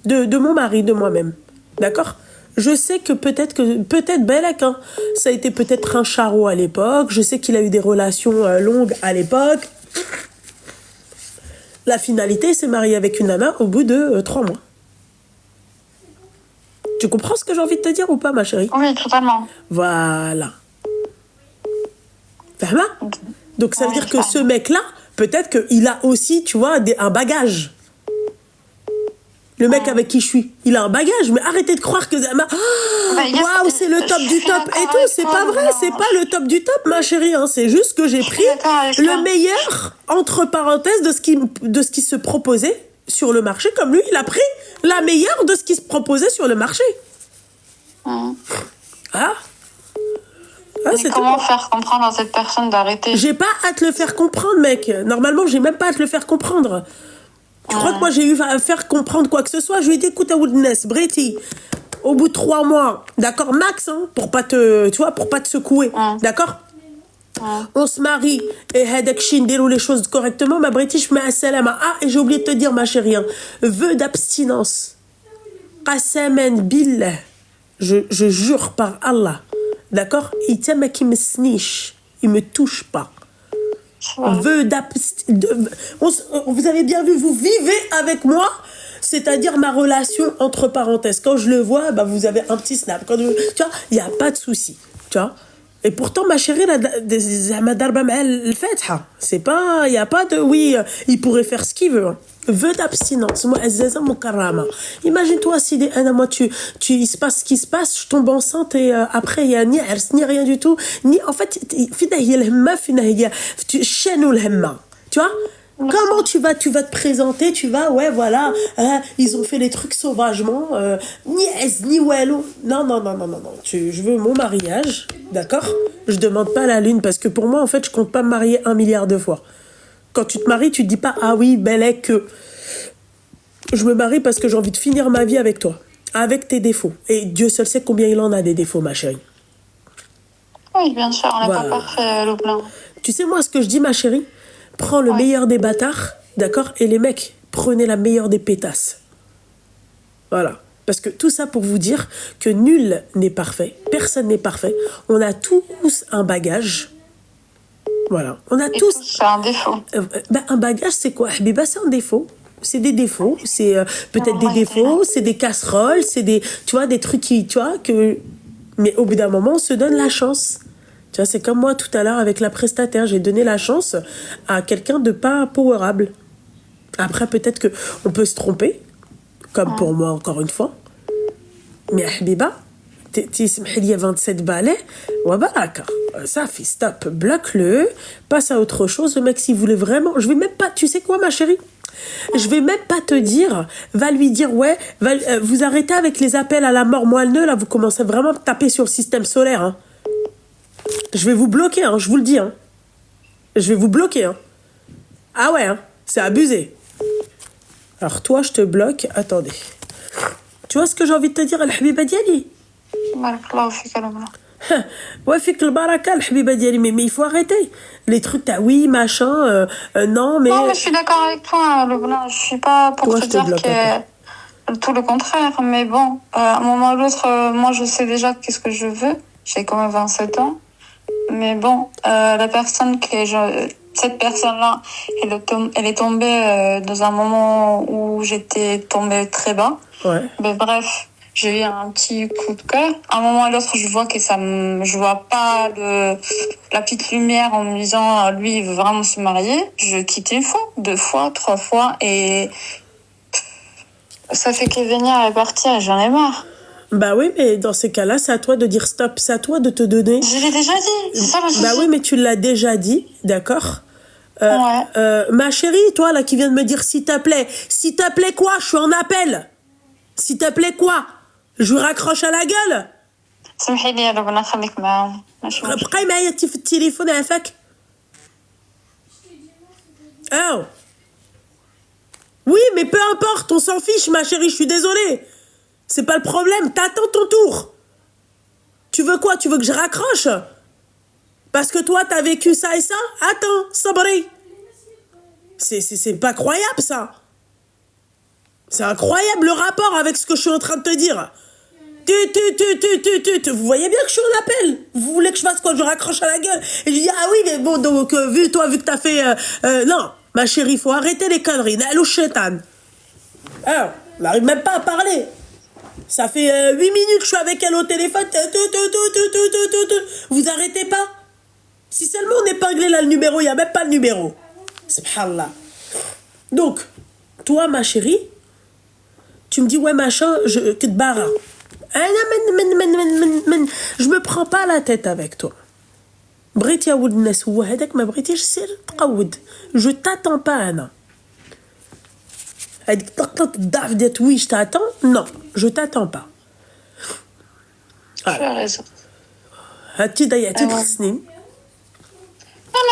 Speaker 1: De mon mari, de moi-même. D'accord? Je sais que peut-être Belek, hein, ça a été peut-être un charreau à l'époque. Je sais qu'il a eu des relations longues à l'époque. La finalité, il s'est marié avec une nana au bout de 3 mois. Tu comprends ce que j'ai envie de te dire ou pas, ma chérie?
Speaker 4: oui totalement
Speaker 1: Voilà. Fahma? Donc ça veut
Speaker 4: Oui,
Speaker 1: dire que
Speaker 4: je
Speaker 1: ce mec-là, peut-être qu'il a aussi, tu vois, un bagage. Le mec avec qui je suis, il a un bagage, mais arrêtez de croire que waouh, c'est le top du top et tout. C'est pas vrai, c'est pas le top du top, ma chérie. Hein. C'est juste que j'ai pris le meilleur, entre parenthèses, de ce qui se proposait sur le marché, comme lui, il a pris la meilleure de ce qui se proposait sur le marché. Ah,
Speaker 4: mais comment faire comprendre à cette personne d'arrêter?
Speaker 1: J'ai pas à te le faire comprendre, mec. Normalement, j'ai même pas à te le faire comprendre. Tu crois que moi, j'ai eu à faire comprendre quoi que ce soit? Je lui ai dit, écoute, à Woodness, Bretty, au bout de 3 mois, d'accord, max, hein, pour pas te secouer, d'accord? On se marie, et Hedek Shin déroule les choses correctement, ma Bretty, je mets un salam. Ah, et j'ai oublié de te dire, ma chérie, hein, vœu d'abstinence. Qasaman billah. Je jure par Allah, d'accord? Il t'aime qui me snitch, il me touche pas. Vœu vous avez bien vu, vous vivez avec moi, c'est-à-dire ma relation entre parenthèses. Quand je le vois, bah vous avez un petit snap. Tu vois, il y a pas de souci, tu vois. Et pourtant, ma chérie, c'est pas, il y a pas de oui, il pourrait faire ce qu'il veut. Hein. Vœu d'abstinence, moi, imagine-toi si moi il se passe ce qui se passe, je tombe enceinte et après il y a ni ers, ni rien du tout, ni en fait tu vois. Comment tu vas te présenter, tu vas, ouais, voilà, ils ont fait les trucs sauvagement, ni es, ni wello. Non. Je veux mon mariage, d'accord? Je demande pas la lune parce que pour moi, en fait, je compte pas me marier 1 milliard de fois. Quand tu te maries, tu te dis pas, ah oui, bel que je me marie parce que j'ai envie de finir ma vie avec toi, avec tes défauts. Et Dieu seul sait combien il en a des défauts, ma chérie.
Speaker 4: Oui, bien sûr, on n'est pas parfait, le blanc.
Speaker 1: Tu sais, moi, ce que je dis, ma chérie, prends le meilleur des bâtards, d'accord? Et les mecs, prenez la meilleure des pétasses. Voilà. Parce que tout ça pour vous dire que nul n'est parfait, personne n'est parfait. On a tous un bagage. Voilà. On a tous...
Speaker 4: c'est un défaut.
Speaker 1: Un bagage, c'est quoi? Habiba, c'est un défaut. C'est des défauts. C'est peut-être des défauts, c'est des casseroles, c'est des... Tu vois, des trucs qui... Tu vois, que... Mais au bout d'un moment, on se donne la chance. Tu vois, c'est comme moi tout à l'heure avec la prestataire. J'ai donné la chance à quelqu'un de pas powerable. Après, peut-être qu'on peut se tromper, comme pour moi, encore une fois. Mais Habiba, il y a 27 balais, ouais, baraka. Ça fait stop, bloque-le, passe à autre chose. Le mec, s'il voulait vraiment, je vais même pas, tu sais quoi, ma chérie? Je vais même pas te dire, va lui dire, ouais, vous arrêtez avec les appels à la mort moelleux, là, vous commencez vraiment à taper sur le système solaire, hein. Je vais vous bloquer, hein, je vous le dis, hein. Je vais vous bloquer, hein. Ah ouais, hein, c'est abusé. Alors toi, je te bloque, attendez. Tu vois ce que j'ai envie de te dire, Al-Habiba Diali?
Speaker 4: Barakallahu fik, Lubna.
Speaker 1: Ouais, fait que le baraka, Al-Habiba Diali, mais il faut arrêter. Les trucs, oui, machin, non, mais...
Speaker 4: Non, mais je suis d'accord avec toi, Lubna. Je suis pas pour
Speaker 1: Toi,
Speaker 4: te
Speaker 1: je te
Speaker 4: dire
Speaker 1: bloque,
Speaker 4: que tout le contraire. Mais bon, à un moment ou l'autre, moi, je sais déjà qu'est-ce que je veux. J'ai quand même 27 ans. Mais bon, la personne cette personne-là, elle est tombée dans un moment où j'étais tombée très bas.
Speaker 1: Ouais.
Speaker 4: Mais bref, j'ai eu un petit coup de cœur. À un moment ou l'autre, je vois que je vois pas la petite lumière en me disant, lui, il veut vraiment se marier. Je quitte une fois, 2 fois, 3 fois, et ça fait que venir et partir, et j'en ai marre.
Speaker 1: Bah oui, mais dans ces cas-là, c'est à toi de dire stop, c'est à toi de te donner.
Speaker 4: Je l'ai déjà dit, c'est ça le souci.
Speaker 1: Bah oui, mais tu l'as déjà dit, d'accord?
Speaker 4: Ouais.
Speaker 1: Ma chérie, toi là qui viens de me dire s'il te plaît quoi? Je suis en appel. S'il te plaît quoi? Je vous raccroche à la gueule.
Speaker 4: سمحي لي يا ربنا خليك معاهم ماشي مشكل.
Speaker 1: بقاي معايا في التليفون عافاك. Oh. Oui, mais peu importe, on s'en fiche, ma chérie, je suis désolée. C'est pas le problème, t'attends ton tour. Tu veux quoi? Tu veux que je raccroche? Parce que toi, t'as vécu ça et ça? Attends, sabri. C'est pas croyable, ça. C'est incroyable le rapport avec ce que je suis en train de te dire. Vous voyez bien que je suis en appel. Vous voulez que je fasse quoi? Je raccroche à la gueule. Et je dis, ah oui, mais bon, donc, vu que t'as fait... non, ma chérie, faut arrêter les conneries. Nalou chétan. Alors, on n'arrive même pas à parler. Ça fait 8 minutes que je suis avec elle au téléphone. Vous arrêtez pas? Si seulement on épinglait là le numéro, il n'y a même pas le numéro. Subhanallah. Donc, toi, ma chérie, tu me dis, ouais, machin, que te barre. Je me prends pas la tête avec toi. بغيت يا ولد الناس هو هذاك ما بغيتيش سير تقود. Je t'attends pas Anna. هذيك طقطقة الضعف ديال oui je t'attends. Non, je t'attends pas.
Speaker 4: Tu as raison.
Speaker 1: هاتي ضيعتي 3 سنين.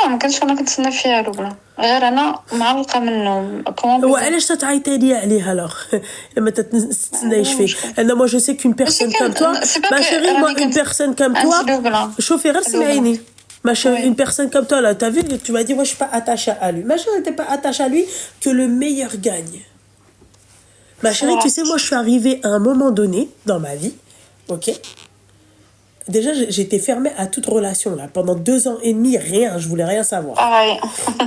Speaker 4: لا ما كنتش انا كنتسنى فيها لبنى غير انا معلقه منهم كومون.
Speaker 1: وعلاش تتعيطي لي عليها alors لما تتسنايش فيه. انا moi je sais qu'une personne comme toi, ma chérie, moi une personne comme toi, شوفي غير سمعيني. Ma chérie, une personne comme toi là, t'as vu, tu m'as dit moi je suis pas attachée à lui. Ma chérie n'était pas attachée à lui, que le meilleur gagne. Ma chérie, tu sais, moi je suis arrivée à un moment donné dans ma vie, ok. Déjà, j'étais fermée à toute relation, là. Pendant 2 ans et demi, rien. Je voulais rien savoir.
Speaker 4: Pareil.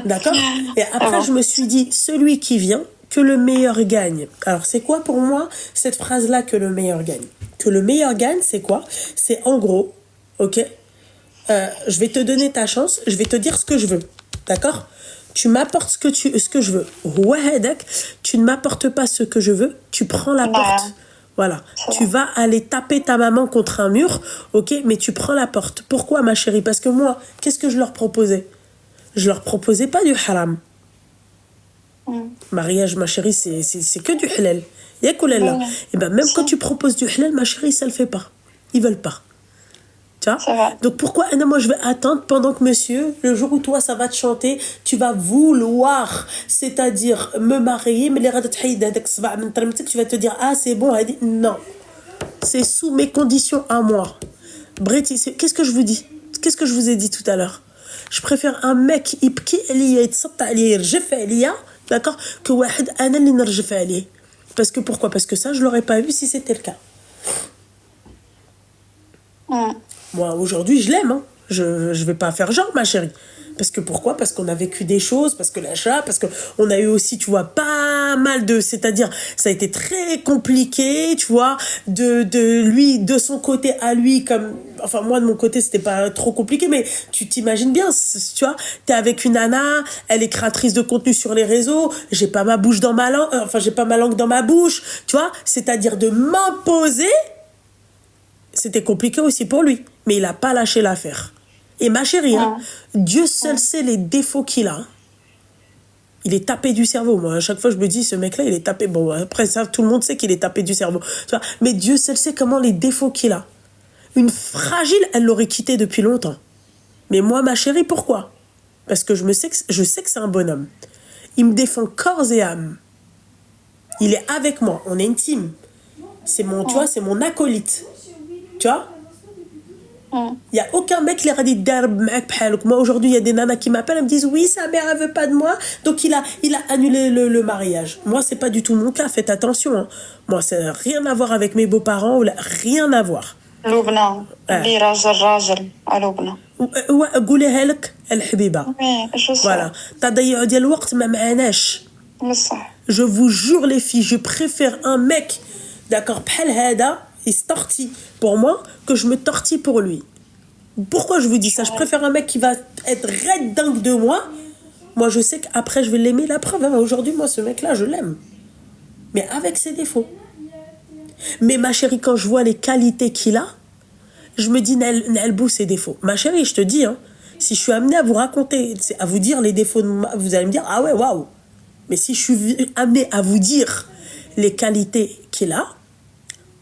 Speaker 1: D'accord? Et après, je me suis dit, celui qui vient, que le meilleur gagne. Alors, c'est quoi pour moi, cette phrase-là, que le meilleur gagne? Que le meilleur gagne, c'est quoi? C'est en gros, ok? Je vais te donner ta chance, je vais te dire ce que je veux. D'accord? Tu m'apportes ce que je veux. Tu ne m'apportes pas ce que je veux, tu prends la porte. Voilà, tu vas aller taper ta maman contre un mur, ok, mais tu prends la porte. Pourquoi, ma chérie? Parce que moi, qu'est-ce que je leur proposais? Je leur proposais pas du haram. Mariage, ma chérie, c'est que du halal. Yak ou là. Et ben même quand tu proposes du halal, ma chérie, ça le fait pas. Ils veulent pas. Tu vois? Donc pourquoi moi je vais attendre pendant que monsieur, le jour où toi ça va te chanter, tu vas vouloir, c'est-à-dire me marier, mais tu vas te dire ah c'est bon, non, c'est sous mes conditions à moi. Bréti, qu'est-ce que je vous dis? Qu'est-ce que je vous ai dit tout à l'heure? Je préfère un mec يبكي عليا يتصطع عليا يرجف عليا, d'accord, que واحد انا اللي نرجف عليه. Parce que pourquoi? Parce que ça je l'aurais pas vu si c'était le cas. Moi, aujourd'hui, je l'aime. Hein. Je vais pas faire genre, ma chérie. Parce que pourquoi? Parce qu'on a vécu des choses, parce que l'achat, parce qu'on a eu aussi, tu vois, pas mal de... C'est-à-dire, ça a été très compliqué, tu vois, de lui, de son côté à lui, comme... Enfin, moi, de mon côté, c'était pas trop compliqué, mais tu t'imagines bien, tu vois, t'es avec une nana, elle est créatrice de contenu sur les réseaux, j'ai pas ma bouche dans ma langue, j'ai pas ma langue dans ma bouche, tu vois, c'est-à-dire de m'imposer... C'était compliqué aussi pour lui. Mais il n'a pas lâché l'affaire. Et ma chérie, hein, Dieu seul sait les défauts qu'il a. Il est tapé du cerveau. Moi, à chaque fois, je me dis, ce mec-là, il est tapé. Bon, après ça, tout le monde sait qu'il est tapé du cerveau. Tu vois, mais Dieu seul sait comment les défauts qu'il a. Une fragile, elle l'aurait quitté depuis longtemps. Mais moi, ma chérie, pourquoi? Parce que je sais que c'est un bonhomme. Il me défend corps et âme. Il est avec moi. On est intime. C'est mon, tu vois, c'est mon acolyte. Tu vois? Il n'y a aucun mec qui leur a dit moi aujourd'hui il y a des nanas qui m'appellent, elles me disent oui sa mère elle veut pas de moi donc il a annulé le mariage. Moi c'est pas du tout mon cas, faites attention hein. Moi ça n'a rien à voir avec mes beaux-parents, rien à voir.
Speaker 4: لبنى اللي راجل لبنى
Speaker 1: قوليها لك الحبيبه. Voilà تضيع ديال الوقت ما معناش. Je vous jure les filles, je préfère un mec d'accord بحال هذا يسترتي pour moi que je me tortille pour lui. Pourquoi je vous dis ça? Je préfère un mec qui va être raide dingue de moi. Moi, je sais qu'après, je vais l'aimer. La preuve, hein, aujourd'hui, moi, ce mec-là, je l'aime. Mais avec ses défauts. Mais ma chérie, quand je vois les qualités qu'il a, je me dis, Nelbou, ses défauts. Ma chérie, je te dis, hein, si je suis amenée à vous raconter, à vous dire les défauts, vous allez me dire, ah ouais, waouh. Mais si je suis amenée à vous dire les qualités qu'il a,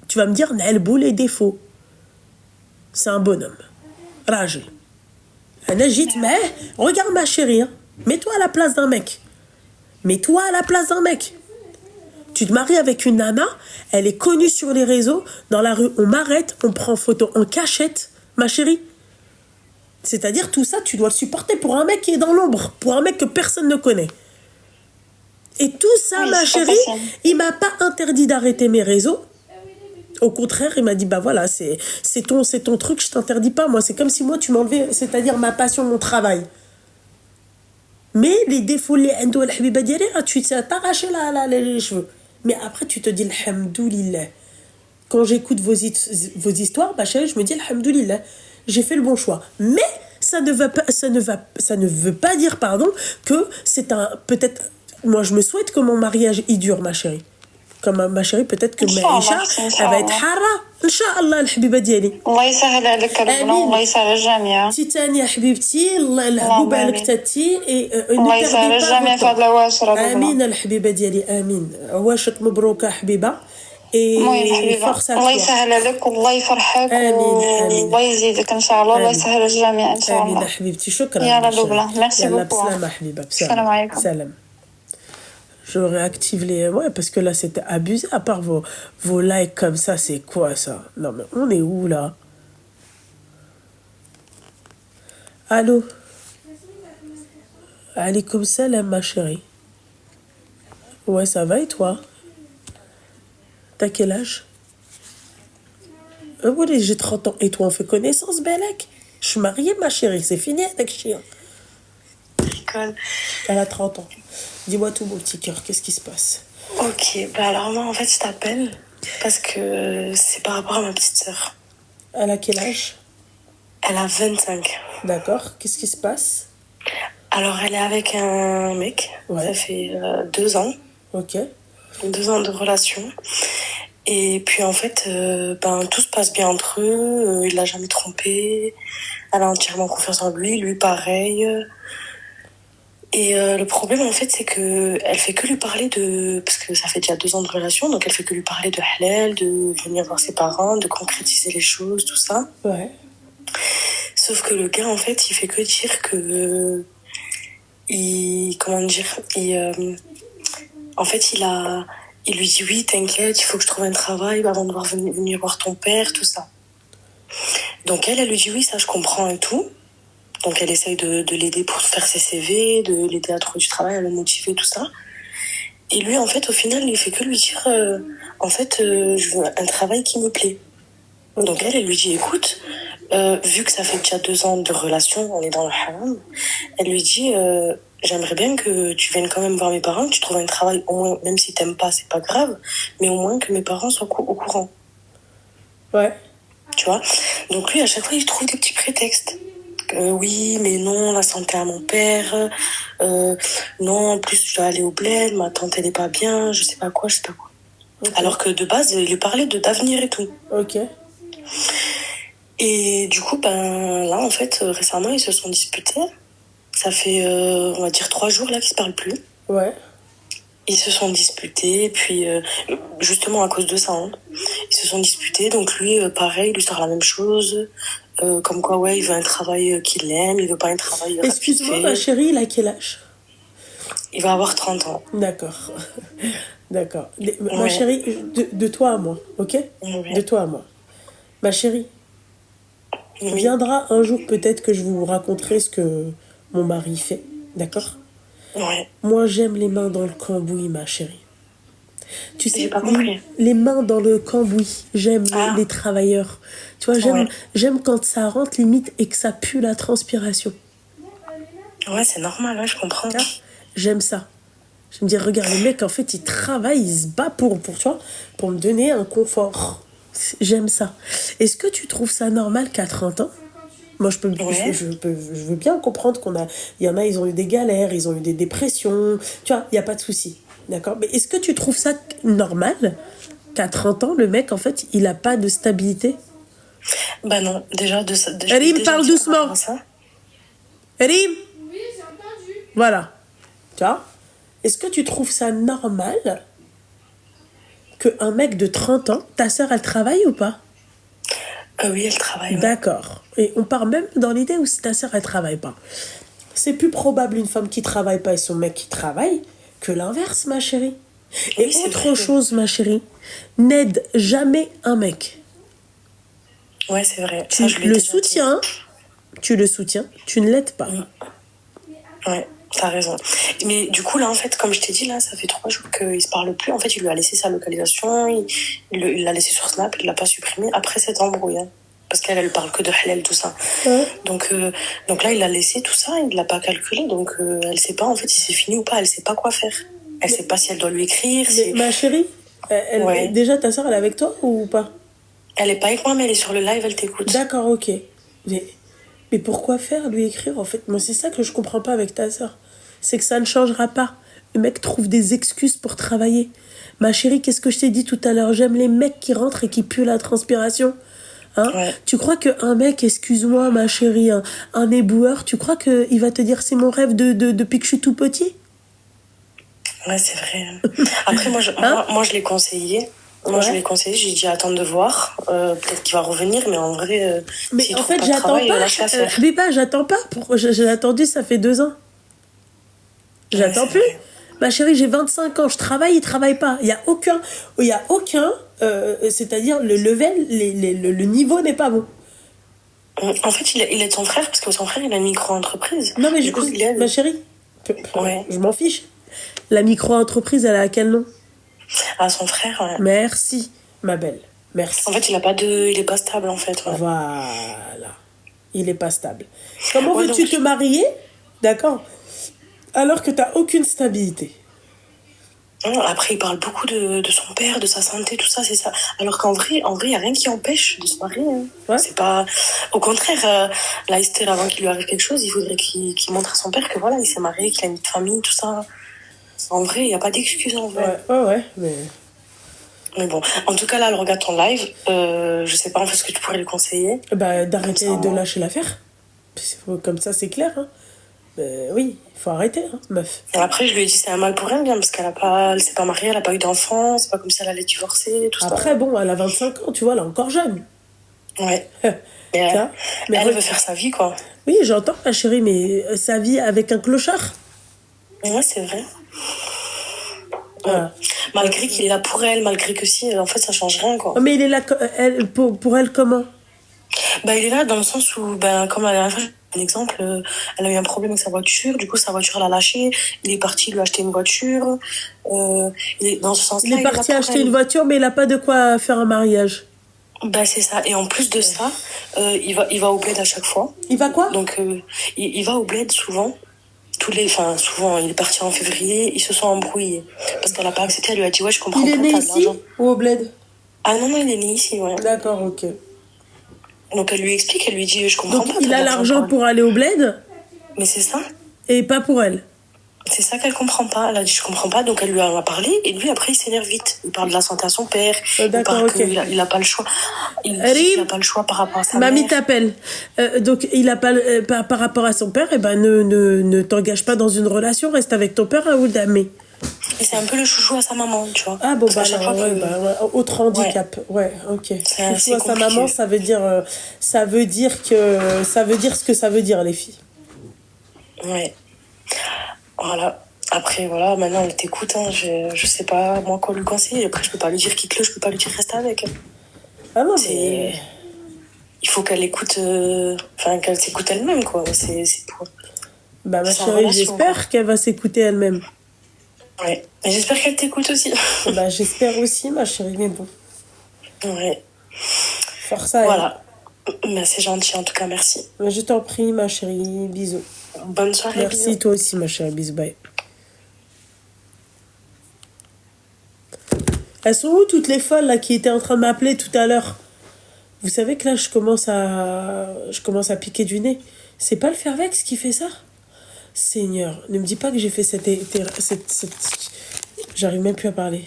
Speaker 1: tu vas me dire, Nelbou, les défauts. C'est un bonhomme. Rajel. Regarde ma chérie, hein. Mets-toi à la place d'un mec. Mets-toi à la place d'un mec. Tu te maries avec une nana, elle est connue sur les réseaux, dans la rue, on m'arrête, on prend photo en cachette, ma chérie. C'est-à-dire tout ça, tu dois le supporter pour un mec qui est dans l'ombre, pour un mec que personne ne connaît. Et tout ça, ma chérie, il m'a pas interdit d'arrêter mes réseaux. Au contraire, il m'a dit, bah voilà, c'est ton truc, je t'interdis pas. Moi, c'est comme si moi, tu m'enlevais, c'est-à-dire ma passion, mon travail. Mais les défauts, tu t'es arraché les cheveux. Mais après, tu te dis, alhamdoulilah. Quand j'écoute vos histoires, ma chérie, je me dis, alhamdoulilah, j'ai fait le bon choix. Mais ça ne veut pas dire, pardon, que c'est peut-être, moi, je me souhaite que mon mariage y dure, ma chérie. Comme ma chérie, peut-être que Maïcha, elle va être hara. Inch'Allah, الحبيبة ديالي.
Speaker 4: الله يسهل عليك ربنا والله يسهل الجميع.
Speaker 1: تيتاني يا حبيبتي الله الحبوب عليك تاتي.
Speaker 4: الله يسهل الجميع في هذا العواش ربنا.
Speaker 1: آمين الحبيبة ديالي آمين. عواشك مبروكة حبيبة.
Speaker 4: الله يسهل عليك والله يفرحك والله يزيدك ان شاء الله. الله يسهل الجميع ان شاء الله.
Speaker 1: آمين حبيبتي شكرا.
Speaker 4: يا لبنى ميرسي
Speaker 1: بوكو.
Speaker 4: بسلامة
Speaker 1: حبيبة.
Speaker 4: السلام عليكم.
Speaker 1: سلام. Je réactive les... Ouais, parce que là, c'était abusé. À part vos likes comme ça, c'est quoi, ça? Non, mais on est où, là? Allô? Alaykoum salam, ma chérie. Ouais, ça va, et toi? T'as quel âge? Oui, j'ai 30 ans. Et toi, on fait connaissance, Belek? Je suis mariée, ma chérie. C'est fini avec chien. Elle a 30 ans. Dis-moi tout, mon petit cœur, qu'est-ce qui se passe?
Speaker 5: Ok, bah alors moi, en fait, je t'appelle parce que c'est par rapport à ma petite sœur.
Speaker 1: Elle a quel âge?
Speaker 5: Elle a 25.
Speaker 1: D'accord, qu'est-ce qui se passe?
Speaker 5: Alors, elle est avec un mec, ouais. Ça fait 2 ans.
Speaker 1: Ok.
Speaker 5: 2 ans de relation. Et puis, en fait, tout se passe bien entre eux, il l'a jamais trompée, elle a entièrement confiance en lui pareil... Et le problème, en fait, c'est que elle fait que lui parler parce que ça fait déjà 2 ans de relation, donc elle fait que lui parler de halal, de venir voir ses parents, de concrétiser les choses, tout ça.
Speaker 1: Ouais.
Speaker 5: Sauf que le gars, en fait, il fait que dire que... en fait, il lui dit, oui, t'inquiète, il faut que je trouve un travail avant de venir voir ton père, tout ça. Donc elle lui dit, oui, ça, je comprends et tout. Donc, elle essaye de l'aider pour faire ses CV, de l'aider à trouver du travail, à le motiver, tout ça. Et lui, en fait, au final, il fait que lui dire, je veux un travail qui me plaît. Donc, elle lui dit, écoute, vu que ça fait déjà 2 ans de relation, on est dans le haram, elle lui dit, j'aimerais bien que tu viennes quand même voir mes parents, que tu trouves un travail, au moins, même si t'aimes pas, c'est pas grave, mais au moins que mes parents soient au courant.
Speaker 1: Ouais.
Speaker 5: Tu vois? Donc, lui, à chaque fois, il trouve des petits prétextes. Oui, mais non, la santé à mon père, non, en plus je dois aller au bled, ma tante elle est pas bien, je sais pas quoi. Okay. Alors que de base, il lui parlait d'avenir et tout.
Speaker 1: Ok.
Speaker 5: Et du coup, ben là, en fait, récemment, ils se sont disputés. Ça fait, on va dire, 3 jours là qu'ils se parlent plus.
Speaker 1: Ouais.
Speaker 5: Ils se sont disputés, puis justement à cause de ça, hein. Ils se sont disputés, donc lui, pareil, il lui sort la même chose. Comme quoi, ouais, il veut un travail qu'il aime, il veut pas un travail rapide
Speaker 1: Excuse-moi,
Speaker 5: fait.
Speaker 1: ma chérie, il a quel âge?
Speaker 5: Il va avoir 30 ans.
Speaker 1: D'accord. D'accord. Ma
Speaker 5: Ouais.
Speaker 1: chérie, de toi à moi, ok?
Speaker 5: Ouais.
Speaker 1: De toi à moi. Ma chérie,
Speaker 5: Oui.
Speaker 1: viendra un jour peut-être que je vous raconterai ce que mon mari fait, d'accord?
Speaker 5: Ouais.
Speaker 1: Moi, j'aime les mains dans le cambouis, ma chérie. Tu sais,
Speaker 5: J'ai pas compris.
Speaker 1: les mains dans le cambouis, j'aime
Speaker 5: Ah.
Speaker 1: les travailleurs. Tu vois,
Speaker 5: Ouais.
Speaker 1: j'aime quand ça rentre limite et que ça pue la transpiration.
Speaker 5: Ouais, c'est normal, ouais, je comprends.
Speaker 1: Hein? J'aime ça. Je me dis, regarde, le mec, en fait, il travaille, il se bat tu vois, pour me donner un confort. J'aime ça. Est-ce que tu trouves ça normal qu'à 30 ans, moi, je veux bien comprendre il y en a, ils ont eu des galères, ils ont eu des dépressions, tu vois, il n'y a pas de souci. D'accord? Mais est-ce que tu trouves ça normal qu'à 30 ans, le mec, en fait, il n'a pas de stabilité?
Speaker 5: Bah non, déjà de ça.
Speaker 1: Rim, parle doucement. Rim!
Speaker 3: Oui, j'ai entendu.
Speaker 1: Voilà. Tu vois? Est-ce que tu trouves ça normal qu'un mec de 30 ans, ta sœur, elle travaille ou pas?
Speaker 5: Oui, elle travaille. Ouais.
Speaker 1: D'accord. Et on part même dans l'idée où si ta sœur, elle travaille pas. C'est plus probable une femme qui travaille pas et son mec qui travaille que l'inverse, ma chérie. Et
Speaker 5: Oui, c'est
Speaker 1: autre
Speaker 5: vrai.
Speaker 1: chose, ma chérie, n'aide jamais un mec.
Speaker 5: Ouais, c'est vrai.
Speaker 1: Tu
Speaker 5: Ça, je l'ai
Speaker 1: le
Speaker 5: déjà dit.
Speaker 1: soutiens, tu ne l'aides pas.
Speaker 5: Ouais, t'as raison. Mais du coup, là, en fait, comme je t'ai dit, là, ça fait 3 jours qu'ils se parlent plus. En fait, il lui a laissé sa localisation, il l'a laissé sur Snap, il l'a pas supprimé après cette embrouille. Hein. Parce qu'elle, elle parle que de halal, tout ça.
Speaker 1: Ouais.
Speaker 5: Donc là, il l'a laissé tout ça, il l'a pas calculé. Donc, elle sait pas, en fait, si c'est fini ou pas, elle sait pas quoi faire. Elle sait pas si elle doit lui écrire.
Speaker 1: Mais
Speaker 5: Si...
Speaker 1: ma chérie,
Speaker 5: Ouais.
Speaker 1: déjà ta sœur, elle est avec toi ou pas?
Speaker 5: Elle est pas avec moi, mais elle est sur le live, elle t'écoute.
Speaker 1: D'accord, ok. Mais pourquoi faire, lui écrire, en fait? Moi, c'est ça que je comprends pas avec ta sœur. C'est que ça ne changera pas. Le mec trouve des excuses pour travailler. Ma chérie, qu'est-ce que je t'ai dit tout à l'heure? J'aime les mecs qui rentrent et qui puent la transpiration. Hein?
Speaker 5: Ouais.
Speaker 1: Tu crois qu'un mec, excuse-moi, ma chérie, un éboueur, tu crois qu'il va te dire c'est mon rêve depuis que je suis tout petit?
Speaker 5: Ouais, c'est vrai. Après, moi, je l'ai conseillé. Moi,
Speaker 1: Ouais.
Speaker 5: je l'ai conseillé, j'ai dit attendre de voir. Peut-être qu'il va revenir, mais en vrai,
Speaker 1: Mais
Speaker 5: s'il
Speaker 1: en
Speaker 5: trouve
Speaker 1: fait,
Speaker 5: pas de
Speaker 1: j'attends
Speaker 5: travail,
Speaker 1: pas.
Speaker 5: lâche l'affaire.
Speaker 1: Biba, j'attends pas. J'ai attendu, ça fait 2 ans. J'attends
Speaker 5: Ouais, c'est
Speaker 1: plus.
Speaker 5: vrai.
Speaker 1: Ma chérie, j'ai 25 ans, je travaille, il travaille pas. Il y a aucun, c'est-à-dire le level, le niveau n'est pas bon.
Speaker 5: En fait, il aide son frère, parce que son frère, il a une micro-entreprise.
Speaker 1: Non, mais
Speaker 5: du coup, il aide.
Speaker 1: ma chérie,
Speaker 5: Ouais.
Speaker 1: je m'en fiche. La micro-entreprise, elle a quel nom?
Speaker 5: Ah, son frère, ouais.
Speaker 1: Merci, ma belle. Merci.
Speaker 5: En fait, il est pas stable, en fait. Ouais.
Speaker 1: Voilà. Il est pas stable. Comment
Speaker 5: Ouais,
Speaker 1: veux-tu
Speaker 5: donc-
Speaker 1: te marier? D'accord. Alors que t'as aucune stabilité.
Speaker 5: Non, après, il parle beaucoup de son père, de sa santé, tout ça, c'est ça. Alors qu'en vrai, il n'y a rien qui empêche de se marier. Hein.
Speaker 1: Ouais.
Speaker 5: C'est pas... Au contraire, là, Esther, avant qu'il lui arrive quelque chose, il faudrait qu'il montre à son père que voilà, il s'est marié, qu'il a une famille, tout ça. En vrai, il n'y a pas d'excuse, en vrai.
Speaker 1: Ouais, mais...
Speaker 5: Mais bon, en tout cas, là, elle regarde ton live. Je sais pas, en fait, ce que tu pourrais lui conseiller.
Speaker 1: Bah, d'arrêter
Speaker 5: Comme ça,
Speaker 1: de lâcher l'affaire. Comme ça, c'est clair. Hein. Oui, il faut arrêter, hein, meuf.
Speaker 5: Et après, je lui ai dit, c'est un mal pour elle, bien, parce elle s'est pas mariée, elle a pas eu d'enfant, c'est pas comme si elle allait divorcer, tout ça.
Speaker 1: Après, bon, elle a 25 ans, tu vois, elle est encore jeune.
Speaker 5: Ouais.
Speaker 1: Mais
Speaker 5: Elle veut faire sa vie, quoi.
Speaker 1: Oui, j'entends, ma chérie, mais sa vie avec un clochard.
Speaker 5: Ouais, c'est vrai.
Speaker 1: Voilà.
Speaker 5: Malgré qu'il est là pour elle, malgré que si, en fait, ça change rien, quoi.
Speaker 1: Oh, mais il est là, pour elle, comment?
Speaker 5: Bah, il est là dans le sens où, comme la dernière fois, un exemple, elle a eu un problème avec sa voiture, du coup, sa voiture, elle a lâché, il est parti lui acheter une voiture, il est dans ce sens-là.
Speaker 1: Il est parti
Speaker 5: là pour
Speaker 1: acheter
Speaker 5: elle.
Speaker 1: une voiture, mais il n'a pas de quoi faire un mariage.
Speaker 5: Bah, c'est ça. Et en plus de ça, il va au bled à chaque fois.
Speaker 1: Il va quoi?
Speaker 5: Donc, il va au bled souvent. Souvent, il est parti en février, ils se sont embrouillés. Parce qu'elle a pas accepté, elle lui a dit, ouais, je comprends
Speaker 1: Il est
Speaker 5: pas,
Speaker 1: né
Speaker 5: t'as de
Speaker 1: ici
Speaker 5: l'argent.
Speaker 1: ou au bled?
Speaker 5: Ah non, il est né ici, ouais.
Speaker 1: D'accord, ok.
Speaker 5: Donc, elle lui explique, elle lui dit, je comprends
Speaker 1: Donc
Speaker 5: pas.
Speaker 1: il
Speaker 5: t'as
Speaker 1: a
Speaker 5: de
Speaker 1: l'argent pour aller au bled
Speaker 5: Mais c'est ça.
Speaker 1: et pas pour elle.
Speaker 5: C'est ça qu'elle comprend pas. Elle a dit, je comprends pas. Donc, elle lui en a parlé. Et lui, après, il s'énerve vite. Il parle de la santé à son père. Il
Speaker 1: D'accord,
Speaker 5: parle
Speaker 1: ok.
Speaker 5: qu'il a pas le choix. Il dit
Speaker 1: Rim,
Speaker 5: qu'il a pas le choix par rapport à sa
Speaker 1: mamie
Speaker 5: mère.
Speaker 1: t'appelle. Donc, il a pas, par rapport à son père, eh ben, ne t'engage pas dans une relation. Reste avec ton père, ou Damé.
Speaker 5: Et c'est un peu le chouchou à sa maman, tu vois.
Speaker 1: Ah bon,
Speaker 5: Parce
Speaker 1: bah
Speaker 5: qu'à chaque
Speaker 1: non,
Speaker 5: fois
Speaker 1: ouais,
Speaker 5: que...
Speaker 1: bah, ouais, autre handicap. Ouais, ok.
Speaker 5: C'est assez
Speaker 1: Chouchou à sa
Speaker 5: compliqué.
Speaker 1: maman, ça veut dire ce que ça veut dire, les filles.
Speaker 5: Ouais. Voilà. Après, voilà, maintenant, elle t'écoute, hein. Je sais pas, moi, quoi lui conseiller. Après, je peux pas lui dire quitte-le, je peux pas lui dire reste avec.
Speaker 1: Ah non,
Speaker 5: C'est...
Speaker 1: mais...
Speaker 5: Il faut qu'elle écoute... Enfin, qu'elle s'écoute elle-même, quoi. C'est tout.
Speaker 1: Bah, ma
Speaker 5: C'est en
Speaker 1: chérie,
Speaker 5: relation,
Speaker 1: j'espère
Speaker 5: quoi.
Speaker 1: qu'elle va s'écouter elle-même.
Speaker 5: Ouais. Et j'espère qu'elle t'écoute aussi.
Speaker 1: Bah, j'espère aussi, ma chérie, mais bon.
Speaker 5: Ouais.
Speaker 1: Force à elle.
Speaker 5: Voilà. Mais c'est gentil, en tout cas, merci.
Speaker 1: Mais je t'en prie, ma chérie, bisous.
Speaker 5: Bonne soirée,
Speaker 1: Merci,
Speaker 5: bisous.
Speaker 1: toi aussi, ma chérie, bisous, bye. Elles sont où toutes les folles là qui étaient en train de m'appeler tout à l'heure? Vous savez que là je commence à piquer du nez. C'est pas le Fervex qui fait ça? Seigneur, ne me dis pas que j'ai fait j'arrive même plus à parler.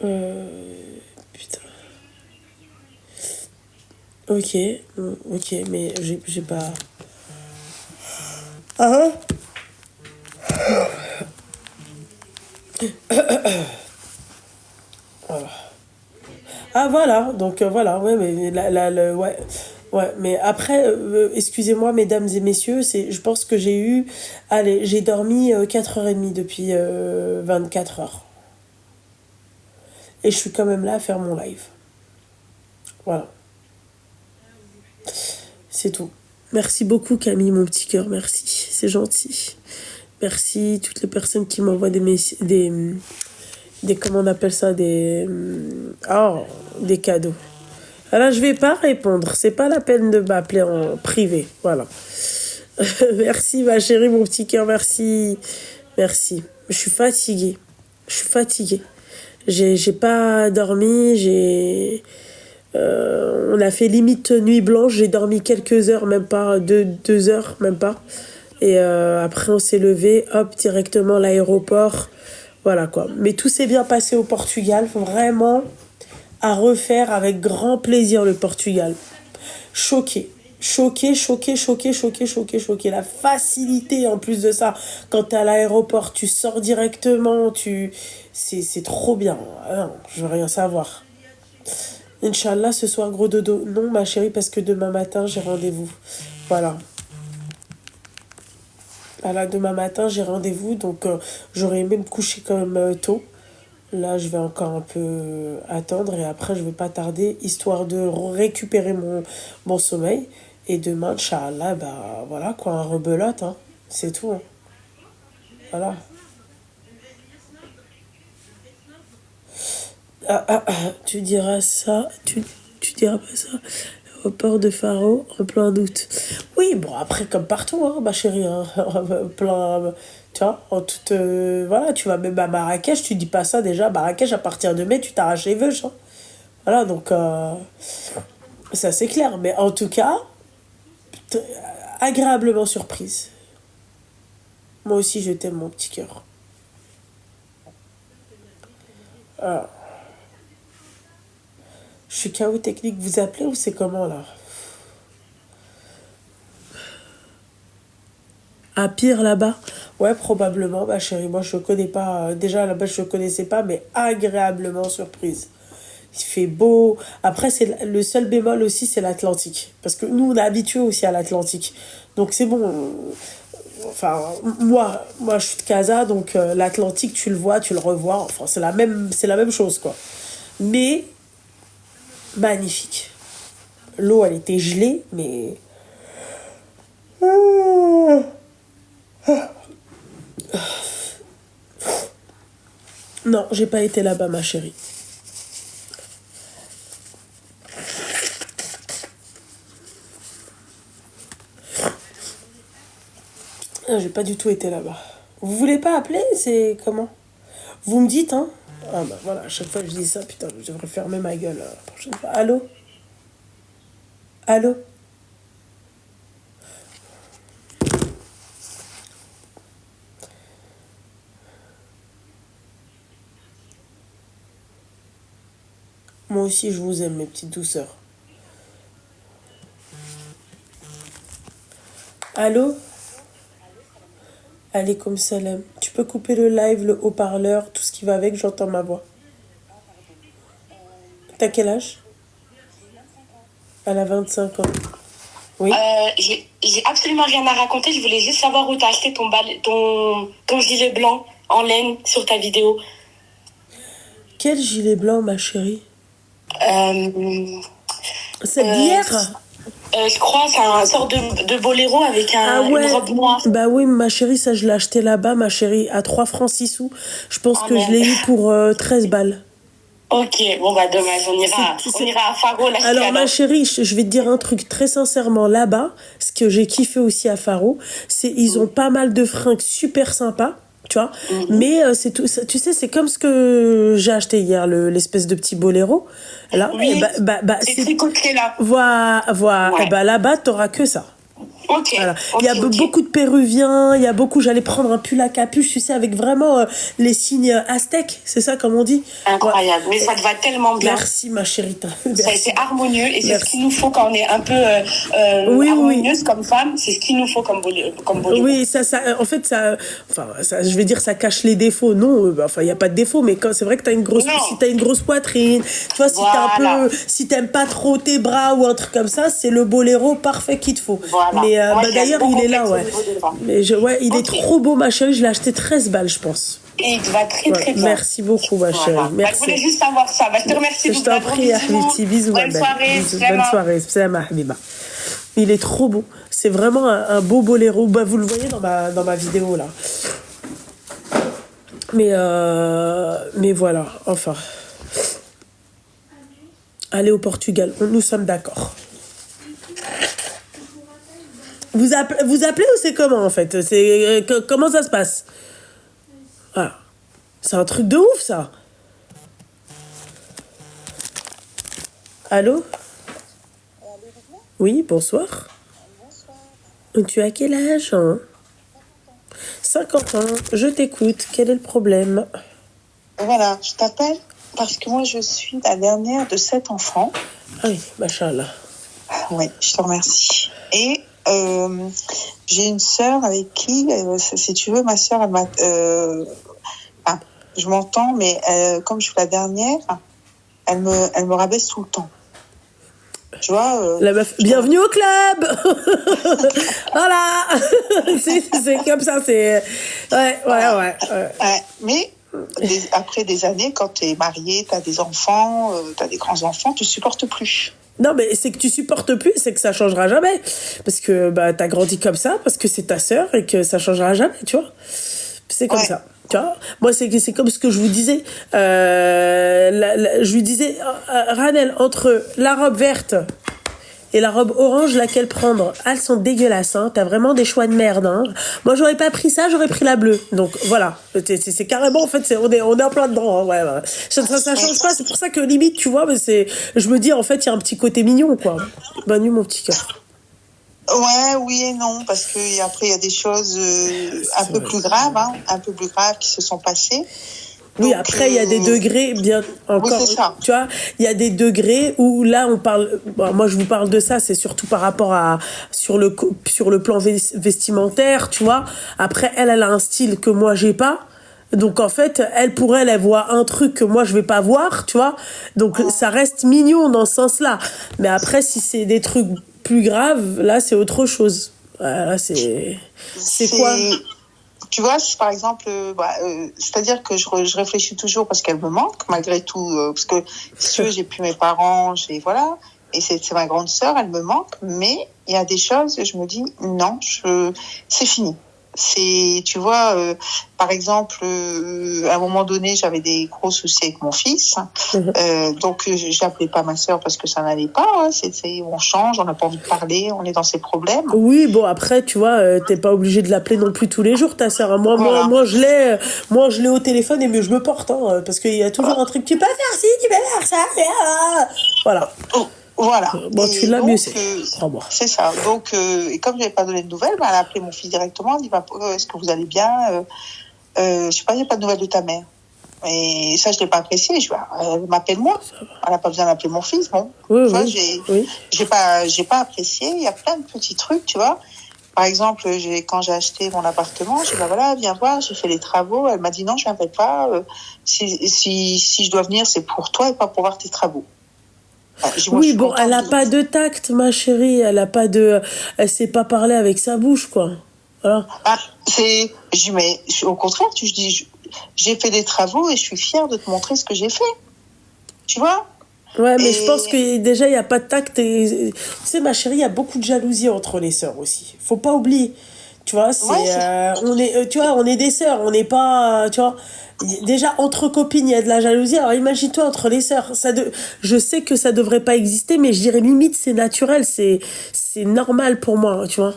Speaker 1: Putain. Ok, mais j'ai pas. Ah Ah voilà, donc voilà, ouais, mais ouais, mais après, excusez-moi, mesdames et messieurs, je pense que j'ai dormi 4h30 depuis 24 heures. Et je suis quand même là à faire mon live. Voilà. C'est tout. Merci beaucoup Camille, mon petit cœur, merci, c'est gentil. Merci toutes les personnes qui m'envoient des comment on appelle ça, des cadeaux. Alors je vais pas répondre, c'est pas la peine de m'appeler en privé, voilà. Merci ma chérie, mon petit cœur, merci. Je suis fatiguée. J'ai pas dormi, on a fait limite nuit blanche, j'ai dormi quelques heures, même pas, 2 heures, même pas. Et après on s'est levé, hop, directement à l'aéroport. Voilà quoi. Mais tout s'est bien passé au Portugal, vraiment à refaire avec grand plaisir le Portugal. Choquée. La facilité en plus de ça. Quand t'es à l'aéroport, tu sors directement, c'est trop bien. Ah non, je veux rien savoir. Inch'Allah, ce soir, gros dodo. Non, ma chérie, parce que demain matin, j'ai rendez-vous. Voilà, demain matin, j'ai rendez-vous, donc j'aurais aimé me coucher quand même tôt. Là, je vais encore un peu attendre et après, je vais pas tarder, histoire de récupérer mon sommeil. Et demain, Inch'Allah, bah voilà quoi, un rebelote, hein. C'est tout, hein. Voilà. Tu diras ça, tu diras pas ça au port de Faro en plein doute. Oui, bon, après, comme partout, hein, ma chérie, hein, plein, tu vois, en toute, voilà, tu vas même à Marrakech, tu dis pas ça déjà, Marrakech, à partir de mai, tu t'arraches les veuches, hein. Voilà, donc, ça c'est clair, mais en tout cas, agréablement surprise. Moi aussi, je t'aime, mon petit cœur. Alors, je suis KO technique, vous appelez ou c'est comment là? À Pire là-bas? Ouais, probablement, ma chérie. Moi, je connais pas. Déjà, là-bas, je connaissais pas, mais agréablement surprise. Il fait beau. Après, c'est le seul bémol aussi, c'est l'Atlantique. Parce que nous, on est habitués aussi à l'Atlantique. Donc, c'est bon. Enfin, moi, je suis de Casa, donc l'Atlantique, tu le vois, tu le revois. Enfin, c'est la même chose, quoi. Mais, magnifique. L'eau, elle était gelée, mais... Non, j'ai pas été là-bas, ma chérie. Ah, j'ai pas du tout été là-bas. Vous voulez pas appeler? C'est comment? Vous me dites, hein? Ah bah voilà, à chaque fois que je dis ça, putain, je devrais fermer ma gueule la prochaine fois. Allô? Allô? Moi aussi, je vous aime, mes petites douceurs. Allô? Alaykoum salam. Tu peux couper le live, le haut-parleur, tout ce qui va avec, j'entends ma voix. T'as quel âge? Elle a 25 ans. Oui.
Speaker 5: J'ai absolument rien à raconter. Je voulais juste savoir où t'as acheté ton gilet blanc en laine sur ta vidéo.
Speaker 1: Quel gilet blanc, ma chérie? C'est
Speaker 5: Euh,
Speaker 1: d'hier?
Speaker 5: je crois que c'est un sort de boléro avec une robe noire.
Speaker 1: Bah oui, ma chérie, ça je l'ai acheté là-bas, ma chérie, à 3 francs 6 sous. Je pense que je l'ai eu pour 13 balles.
Speaker 5: Ok, bon bah dommage, on ira à Faro l'acheter.
Speaker 1: Alors ma chérie, je vais te dire un truc très sincèrement, là-bas, ce que j'ai kiffé aussi à Faro, c'est ils ont pas mal de fringues super sympas. Tu vois, mais c'est tout, tu sais, c'est comme ce que j'ai acheté hier, l'espèce de petit boléro. Là,
Speaker 5: Oui,
Speaker 1: c'est
Speaker 5: tricoté là.
Speaker 1: Voilà.
Speaker 5: Ouais.
Speaker 1: Et bah là-bas, t'auras que ça.
Speaker 5: Ok.
Speaker 1: Voilà.
Speaker 5: Ok,
Speaker 1: Il y a
Speaker 5: ok.
Speaker 1: beaucoup de Péruviens, il y a beaucoup. J'allais prendre un pull à capuche, tu sais, avec vraiment les signes aztèques, c'est ça comme on dit.
Speaker 5: Incroyable, mais ça te va tellement bien.
Speaker 1: Merci ma chérie.
Speaker 5: Ça a été harmonieux et c'est
Speaker 1: Merci.
Speaker 5: ce qu'il nous faut quand on est un peu
Speaker 1: Oui.
Speaker 5: harmonieuse comme femme. C'est ce qu'il nous faut comme boléro.
Speaker 1: Oui, en fait, ça, je vais dire, ça cache les défauts. Non, enfin, il y a pas de défaut, mais c'est vrai que t'as une grosse,
Speaker 5: Non.
Speaker 1: si t'as une grosse poitrine, tu vois, si
Speaker 5: Voilà.
Speaker 1: si t'aimes pas trop tes bras ou un truc comme ça, c'est le boléro parfait qu'il te faut.
Speaker 5: Voilà.
Speaker 1: Mais
Speaker 5: Moi, j'ai
Speaker 1: d'ailleurs,
Speaker 5: un bon
Speaker 1: il est là,
Speaker 5: complexe
Speaker 1: ouais.
Speaker 5: au niveau des bras.
Speaker 1: Mais il est
Speaker 5: Ok.
Speaker 1: trop beau, ma chérie. Je l'ai acheté 13 balles, je pense.
Speaker 5: Et il te va très
Speaker 1: Ouais.
Speaker 5: très bien.
Speaker 1: Merci beaucoup, ma chérie.
Speaker 5: Voilà.
Speaker 1: Merci.
Speaker 5: Je voulais juste savoir ça. Je te remercie.
Speaker 1: Je t'en prie, Ahmiti. Bisous, ma
Speaker 5: Bonne
Speaker 1: belle.
Speaker 5: soirée.
Speaker 1: Bisous.
Speaker 5: Salam.
Speaker 1: Bonne soirée. Salam, Habiba. Il est trop beau. C'est vraiment un beau boléro. Bah, vous le voyez dans ma vidéo, là. Mais voilà, enfin. Aller au Portugal, nous sommes d'accord. Vous appelez ou c'est comment, en fait? Comment ça se passe? Ah. C'est un truc de ouf, ça. Allô? Oui, bonsoir. Tu as quel âge, hein? 50 ans, je t'écoute. Quel est le problème?
Speaker 6: Voilà, je t'appelle parce que moi, je suis la dernière de 7 enfants.
Speaker 1: Ah oui, machallah.
Speaker 6: Oui, je te remercie. Et j'ai une sœur avec qui, si tu veux, ma sœur, elle m'a... je m'entends, mais comme je suis la dernière, elle me rabaisse tout le temps. Tu vois,
Speaker 1: la meuf, bienvenue au club. Voilà. c'est comme ça, c'est... Ouais.
Speaker 6: Mais après des années, quand tu es mariée, tu as des enfants, tu as des grands-enfants, tu supportes plus.
Speaker 1: Non, mais c'est que tu supportes plus, c'est que ça changera jamais. Parce que t'as grandi comme ça, parce que c'est ta sœur et que ça changera jamais, tu vois. C'est comme ça. Tu vois, moi, c'est comme ce que je vous disais. Je lui disais, Ranel, entre la robe verte et la robe orange, laquelle prendre? Elles sont dégueulasses, hein. T'as vraiment des choix de merde, hein. Moi, j'aurais pas pris ça, j'aurais pris la bleue. Donc, voilà. C'est carrément, en fait, on est en plein dedans, hein. Ouais. Ça change pas. C'est pour ça que, limite, tu vois, mais je me dis, en fait, il y a un petit côté mignon, quoi. Bonne nuit, mon petit cœur.
Speaker 6: Ouais, oui et non, parce que après il y a des choses un peu plus graves qui se sont passées.
Speaker 1: Oui,
Speaker 6: donc,
Speaker 1: après il y a des degrés bien encore.
Speaker 6: Oui, c'est ça.
Speaker 1: Tu vois, il y a des degrés où là on parle. Bon, moi je vous parle de ça, c'est surtout par rapport à sur le plan vestimentaire, tu vois. Après elle a un style que moi j'ai pas. Donc en fait, elle voit un truc que moi je vais pas voir, tu vois. Donc ça reste mignon dans ce sens-là. Mais après si c'est des trucs plus grave, là c'est autre chose. Là c'est quoi?
Speaker 6: Tu vois, par exemple, c'est-à-dire que je réfléchis toujours parce qu'elle me manque malgré tout, parce que si tu veux, j'ai plus mes parents, et c'est ma grande sœur, elle me manque, mais il y a des choses, je me dis non, c'est fini. Tu vois, par exemple, à un moment donné, j'avais des gros soucis avec mon fils. Donc, je l'appelais pas ma sœur parce que ça n'allait pas. Hein. On change, on n'a pas envie de parler, on est dans ses problèmes.
Speaker 1: Oui, bon, après, tu vois, t'es pas obligé de l'appeler non plus tous les jours, ta sœur. Moi, je l'ai au téléphone et mieux je me porte, hein, parce qu'il y a toujours un truc, tu peux faire ci, tu peux faire ça. Voilà.
Speaker 6: Voilà.
Speaker 1: Bon, tu l'as mieux, c'est. Crois-moi.
Speaker 6: C'est ça. Donc, et comme je n'avais pas donné de nouvelles, elle a appelé mon fils directement. Elle dit, est-ce que vous allez bien? Je sais pas, il n'y a pas de nouvelles de ta mère. Et ça, je l'ai pas apprécié. Elle m'appelle moi. Elle n'a pas besoin d'appeler mon fils. Bon,
Speaker 1: Oui,
Speaker 6: tu vois,
Speaker 1: oui, oui.
Speaker 6: j'ai pas apprécié. Il y a plein de petits trucs, tu vois. Par exemple, quand j'ai acheté mon appartement, j'ai dit, bah voilà, viens voir, j'ai fait les travaux. Elle m'a dit, non, je viendrai pas. Si je dois venir, c'est pour toi et pas pour voir tes travaux. Moi, je
Speaker 1: Oui,
Speaker 6: suis
Speaker 1: bon,
Speaker 6: contente
Speaker 1: elle a pas de tact, ma chérie. Elle sait pas parler avec sa bouche, quoi. Voilà.
Speaker 6: Ah, mais au contraire, je dis, j'ai fait des travaux et je suis fière de te montrer ce que j'ai fait. Tu vois?
Speaker 1: Ouais, mais je pense que déjà, il n'y a pas de tact. Tu sais, ma chérie, il y a beaucoup de jalousie entre les sœurs aussi. Faut pas oublier. Tu vois, on est des sœurs, on n'est pas, tu vois. Déjà, entre copines, il y a de la jalousie. Alors, imagine-toi entre les sœurs. Je sais que ça devrait pas exister, mais je dirais limite, c'est naturel, c'est normal pour moi, tu vois.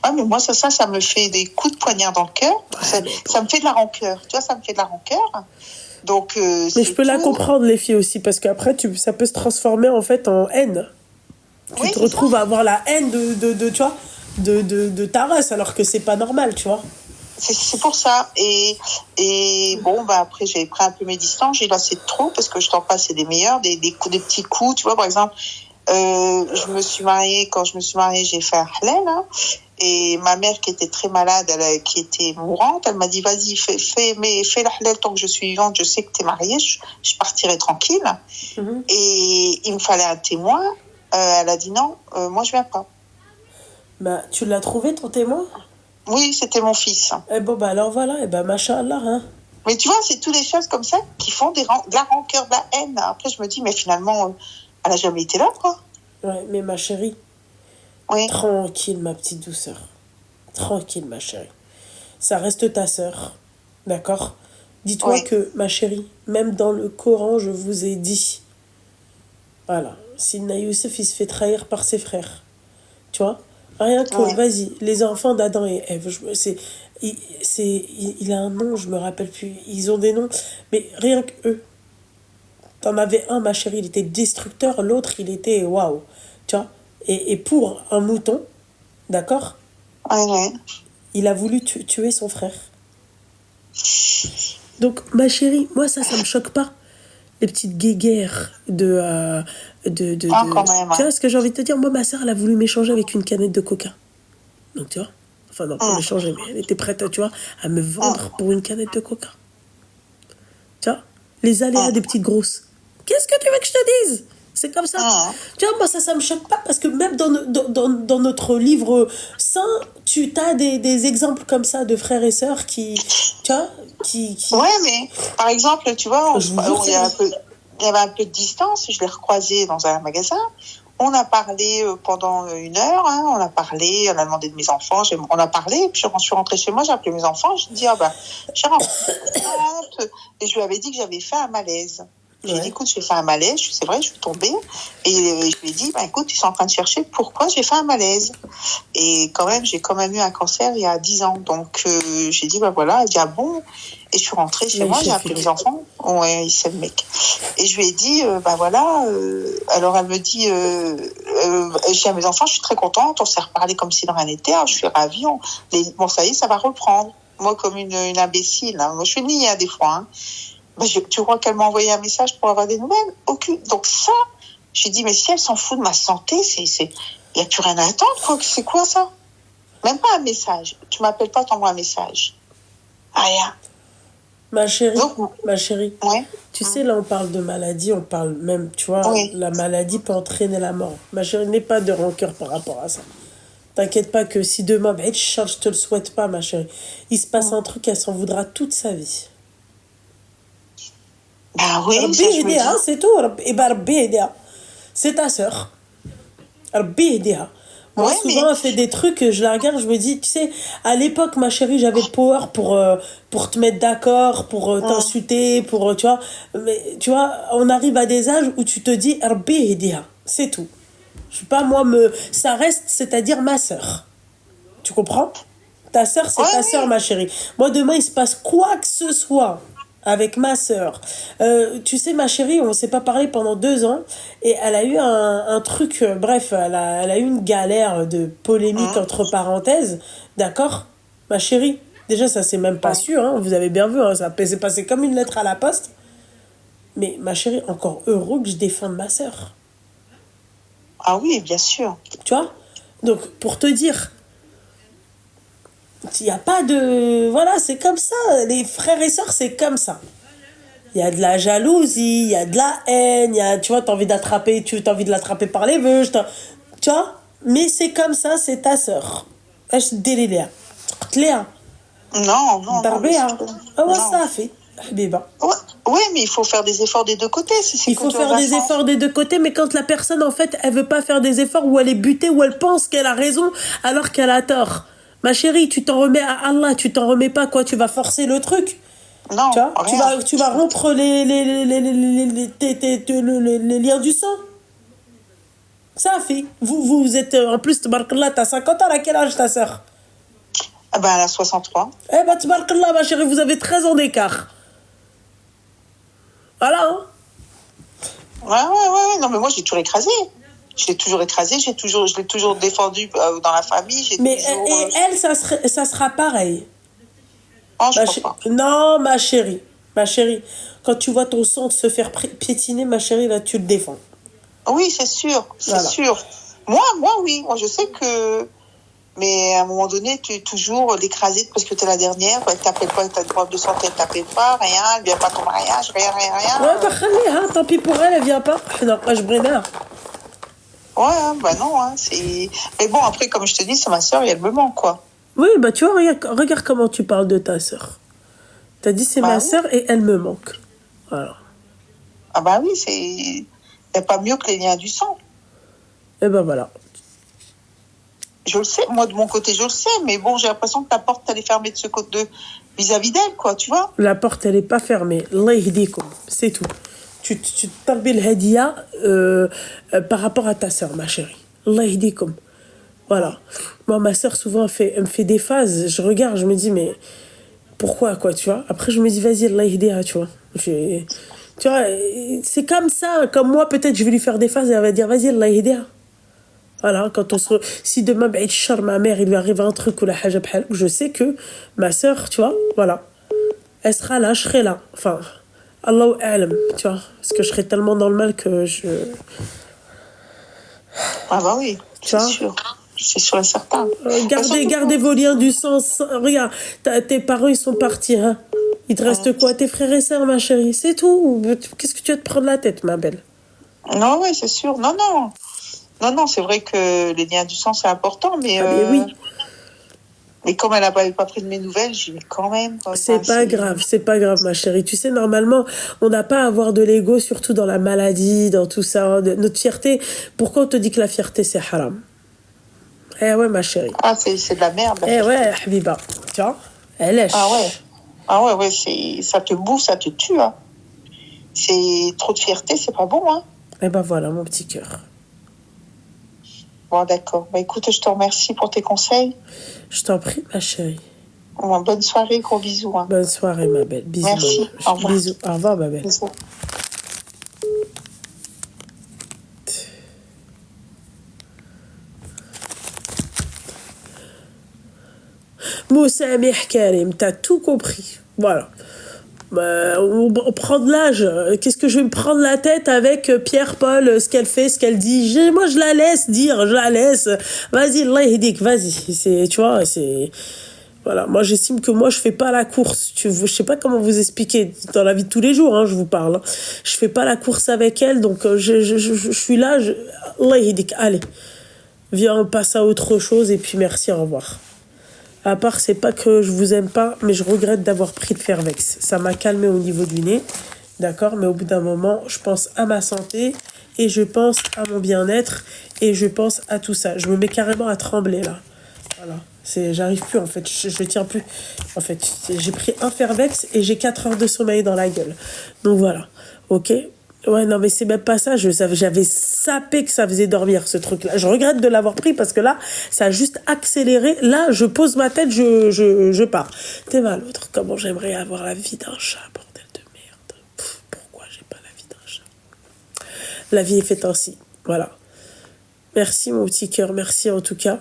Speaker 6: Ah, mais moi, ça me fait des coups de poignard dans le cœur.
Speaker 1: Ouais,
Speaker 6: ça me fait de la rancœur. Tu vois, ça me fait de la rancœur. Donc,
Speaker 1: mais je peux la comprendre, les filles aussi, parce qu'après, ça peut se transformer, en fait, en haine. Tu te retrouves à avoir la haine tu vois, de ta race, alors que c'est pas normal, tu vois.
Speaker 6: C'est pour ça. Et bon, bah, après, j'ai pris un peu mes distances. J'ai lassé de trop, parce que je t'en passe, c'est des meilleurs, des petits coups. Tu vois, par exemple, quand je me suis mariée, j'ai fait un halal, hein, et ma mère qui était très malade, qui était mourante, elle m'a dit, vas-y, fais le halal tant que je suis vivante, je sais que t'es mariée, je partirai tranquille. Mm-hmm. Et il me fallait un témoin. Elle a dit non, moi je viens pas.
Speaker 1: Bah, tu l'as trouvé ton témoin?
Speaker 6: Oui, c'était mon fils.
Speaker 1: Eh bon, bah alors voilà, et bah machallah, hein.
Speaker 6: Mais tu vois, c'est toutes les choses comme ça qui font de la rancœur, de la haine. Après, je me dis, mais finalement, elle a jamais été là, quoi.
Speaker 1: Ouais, mais ma chérie,
Speaker 6: oui.
Speaker 1: Tranquille, ma petite douceur. Tranquille, ma chérie. Ça reste ta sœur, d'accord? Dis-toi
Speaker 6: oui.
Speaker 1: que, ma chérie, même dans le Coran, je vous ai dit, voilà, Sidna Youssef, il se fait trahir par ses frères. Tu vois? Rien que, vas-y, les enfants d'Adam et Ève, il a un nom, je me rappelle plus, ils ont des noms, mais rien que eux. T'en avais un, ma chérie, il était destructeur, l'autre, il était waouh, tu vois? Et pour un mouton, d'accord?
Speaker 6: Ouais.
Speaker 1: Il a voulu tuer son frère. Donc, ma chérie, moi, ça me choque pas. Les petites guéguerres quand même, tu vois ce que j'ai envie de te dire? Moi, ma soeur, elle a voulu m'échanger avec une canette de coca. Donc, tu vois? Enfin, non, pas m'échanger, mais elle était prête, tu vois, à me vendre pour une canette de coca. Tu vois? Les aléas des petites grosses. Qu'est-ce que tu veux que je te dise? C'est comme ça. Tu vois, moi, ça me choque pas, parce que même dans notre livre saint, tu as des exemples comme ça de frères et sœurs qui, tu vois, qui...
Speaker 6: Ouais, mais par exemple, tu vois, il y avait un peu de distance, je l'ai recroisé dans un magasin. On a parlé pendant 1 heure, hein, on a demandé de mes enfants, on a parlé, puis je suis rentrée chez moi, j'ai appelé mes enfants, je dis, j'ai rencontré et je lui avais dit que j'avais fait un malaise. J'ai dit, écoute, j'ai fait un malaise, c'est vrai, je suis tombée. Et je lui ai dit, écoute, ils sont en train de chercher pourquoi j'ai fait un malaise. Et j'ai quand même eu un cancer il y a 10 ans. Donc, j'ai dit, voilà, elle dit, ah bon? Et je suis rentrée chez moi, j'ai appelé mes enfants. Ouais, c'est le mec. Et je lui ai dit, voilà, alors elle me dit, je dis à mes enfants, je suis très contente, on s'est reparlé comme si de rien n'était, je suis ravie, bon, ça y est, ça va reprendre. Moi, comme une imbécile, hein. Moi, je suis niée, des fois, hein. Tu crois qu'elle m'a envoyé un message pour avoir des nouvelles? Aucune. Donc ça, j'ai dit, mais si elle s'en fout de ma santé, il n'y a plus rien à attendre, quoi. C'est quoi ça? Même pas un message. Tu m'appelles pas, t'envoies un message. Rien.
Speaker 1: Ma chérie,
Speaker 6: ouais.
Speaker 1: Tu sais, là, on parle de maladie, on parle même, tu vois, la maladie peut entraîner la mort. Ma chérie, n'aie pas de rancœur par rapport à ça. T'inquiète pas que si demain, je te le souhaite pas, ma chérie, il se passe un truc, elle s'en voudra toute sa vie.
Speaker 6: Ah oui,
Speaker 1: c'est tout. C'est ta sœur. Moi, souvent, elle fait des trucs, je la regarde, je me dis, tu sais, à l'époque, ma chérie, j'avais le power pour te mettre d'accord, pour t'insulter, pour, tu vois. Mais, tu vois, on arrive à des âges où tu te dis, c'est tout. Je sais pas, ça reste, c'est-à-dire ma sœur. Tu comprends? Ta sœur, c'est ta sœur, ma chérie. Moi, demain, il se passe quoi que ce soit avec ma sœur. Tu sais, ma chérie, on ne s'est pas parlé pendant 2 ans et elle a eu un truc, bref, elle a eu une galère de polémique entre parenthèses, d'accord, ma chérie? Déjà, ça, c'est même pas
Speaker 6: Ouais.
Speaker 1: sûr, hein. Vous avez bien vu, hein. Ça s'est passé comme une lettre à la poste. Mais ma chérie, encore heureux que je défende ma sœur.
Speaker 6: Ah oui, bien sûr.
Speaker 1: Tu vois? Donc, pour te dire, il n'y a pas de... Voilà, c'est comme ça. Les frères et sœurs, c'est comme ça. Il y a de la jalousie, il y a de la haine, tu vois, t'as envie d'attraper, t'as envie de l'attraper par les vœux, tu vois? Mais c'est comme ça, c'est ta sœur. اش ديري ليها؟ تقتليها؟
Speaker 6: Non, non, non. mais
Speaker 1: ضربيها؟
Speaker 6: c'est-
Speaker 1: هو
Speaker 6: non.
Speaker 1: صافي حبيبة.
Speaker 6: Ouais, ouais, mais il faut faire des efforts des deux côtés. C'est
Speaker 1: Il
Speaker 6: que
Speaker 1: faut
Speaker 6: toi,
Speaker 1: faire des
Speaker 6: Vincent.
Speaker 1: efforts des deux côtés, mais quand la personne, en fait, elle veut pas faire des efforts, ou elle est butée, ou elle pense qu'elle a raison, alors qu'elle a tort. Ma chérie, tu t'en remets à Allah, tu t'en remets pas, quoi, tu vas forcer le truc.
Speaker 6: Non,
Speaker 1: Tu vois,
Speaker 6: rien.
Speaker 1: tu vas rompre les liens du sang. Ça fait. Vous êtes, en plus, tabarakallah, t'as 50 ans, à quel âge ta sœur?
Speaker 6: Ah ben, elle a 63.
Speaker 1: Eh ben, tabarakallah, ma chérie, vous avez 13 ans d'écart. Voilà, hein.
Speaker 6: Ouais. Non, mais moi, j'ai toujours écrasé. Je l'ai toujours écrasé, je l'ai toujours défendu dans la famille.
Speaker 1: Mais
Speaker 6: toujours,
Speaker 1: et elle, ça sera pareil.
Speaker 6: Oh, je
Speaker 1: Ma
Speaker 6: crois
Speaker 1: ché-
Speaker 6: pas.
Speaker 1: Non, ma chérie, quand tu vois ton sang se faire piétiner, ma chérie, là, tu le défends.
Speaker 6: Oui, c'est sûr, c'est
Speaker 1: Voilà.
Speaker 6: sûr. Moi, oui. Moi, je sais que... Mais à un moment donné, tu es toujours l'écraser parce que tu es la dernière. Elle t'appelle pas, tu as une problème de santé, elle t'appelle pas, rien. Elle vient pas à ton mariage, rien.
Speaker 1: Ouais, bah, khaliha, tant pis pour elle, elle vient pas. Non, moi, je brinard.
Speaker 6: Ouais, bah non, hein, c'est... Mais bon, après, comme je te dis, c'est ma sœur et elle me manque, quoi.
Speaker 1: Oui, bah, tu vois, regarde comment tu parles de ta sœur. T'as dit, c'est
Speaker 6: Bah
Speaker 1: ma
Speaker 6: oui.
Speaker 1: sœur et elle me manque. Voilà.
Speaker 6: Ah bah oui, c'est... Il n'y a pas mieux que les liens du sang.
Speaker 1: Et ben voilà.
Speaker 6: Je le sais, moi, de mon côté, je le sais. Mais bon, j'ai l'impression que ta porte, elle est fermée de ce côté vis-à-vis d'elle, quoi, tu vois.
Speaker 1: La porte, elle est pas fermée. Allah yahdikum. C'est tout. Tu t'arbis le hadiya par rapport à ta sœur, ma chérie. Allah yahdikum. Voilà. Moi, ma sœur, souvent, elle me fait des phases. Je regarde, je me dis, mais pourquoi, quoi, tu vois? Après, je me dis, vas-y, Allah yahdiha, tu vois. Tu vois, c'est comme ça. Comme moi, peut-être, je vais lui faire des phases et elle va dire, vas-y, Allah yahdiha. Voilà, quand si demain, ma mère, il lui arrive un truc ou la haja bhal, je sais que ma sœur, tu vois, voilà, elle sera là, je serai là. Enfin, Allahu a'lam, tu vois, parce que je serai tellement dans le mal que je...
Speaker 6: Ah bah oui,
Speaker 1: Tu
Speaker 6: c'est
Speaker 1: vois.
Speaker 6: sûr. C'est sûr et certain.
Speaker 1: Gardez vos liens du sang. Regarde, tes parents, ils sont partis, hein. Il te reste quoi? Tes frères et sœurs, ma chérie, c'est tout. Qu'est-ce que tu vas te prendre la tête, ma belle?
Speaker 6: Non, oui, c'est sûr. Non, c'est vrai que les liens du sang, c'est important, mais...
Speaker 1: Ah, mais oui.
Speaker 6: Mais comme elle n'avait pas pris de mes nouvelles, j'ai dit, mais quand même... quoi,
Speaker 1: C'est pas grave, ma chérie. Tu sais, normalement, on n'a pas à avoir de l'ego, surtout dans la maladie, dans tout ça. Notre fierté, pourquoi on te dit que la fierté, c'est haram? Eh ouais, ma chérie.
Speaker 6: Ah, c'est de la merde.
Speaker 1: Eh ouais, Habiba. Tu vois, elle lèche.
Speaker 6: Ah ouais, ça te bouffe, ça te tue, hein. C'est trop de fierté, c'est pas bon, hein.
Speaker 1: Eh ben voilà, mon petit cœur.
Speaker 6: Bon, d'accord. Bah écoute, je te remercie pour tes conseils.
Speaker 1: Je t'en prie, ma chérie.
Speaker 6: Bon, bonne soirée, gros bisous, hein.
Speaker 1: Bonne soirée, ma belle. Bisous.
Speaker 6: Merci,
Speaker 1: maman.
Speaker 6: au revoir.
Speaker 1: Bisous. Au revoir, ma belle.
Speaker 6: Bisous.
Speaker 1: Moussamih Karim, t'as tout compris. Voilà. On prend de l'âge. Qu'est-ce que je vais me prendre la tête avec Pierre, Paul, ce qu'elle fait, ce qu'elle dit? Moi, je la laisse dire, je la laisse. Vas-y, Allah yahdik, vas-y. Tu vois, c'est... Voilà, moi j'estime que moi je fais pas la course. Je sais pas comment vous expliquer dans la vie de tous les jours, hein, je vous parle. Hein. Je fais pas la course avec elle, donc je suis là. Allah yahdik, allez, viens, on passe à autre chose et puis merci, au revoir. À part, c'est pas que je vous aime pas, mais je regrette d'avoir pris de Fervex. Ça m'a calmé au niveau du nez, d'accord, mais au bout d'un moment, je pense à ma santé et je pense à mon bien-être et je pense à tout ça. Je me mets carrément à trembler là. Voilà. J'arrive plus en fait, je tiens plus. En fait, j'ai pris un Fervex et j'ai 4 heures de sommeil dans la gueule. Donc voilà, ok. Ouais, non, mais c'est même pas ça. J'avais sapé que ça faisait dormir, ce truc-là. Je regrette de l'avoir pris parce que là, ça a juste accéléré. Là, je pose ma tête, je pars. T'es mal, l'autre. Comment j'aimerais avoir la vie d'un chat, bordel de merde. Pourquoi j'ai pas la vie d'un chat? La vie est faite ainsi. Voilà. Merci, mon petit cœur. Merci, en tout cas.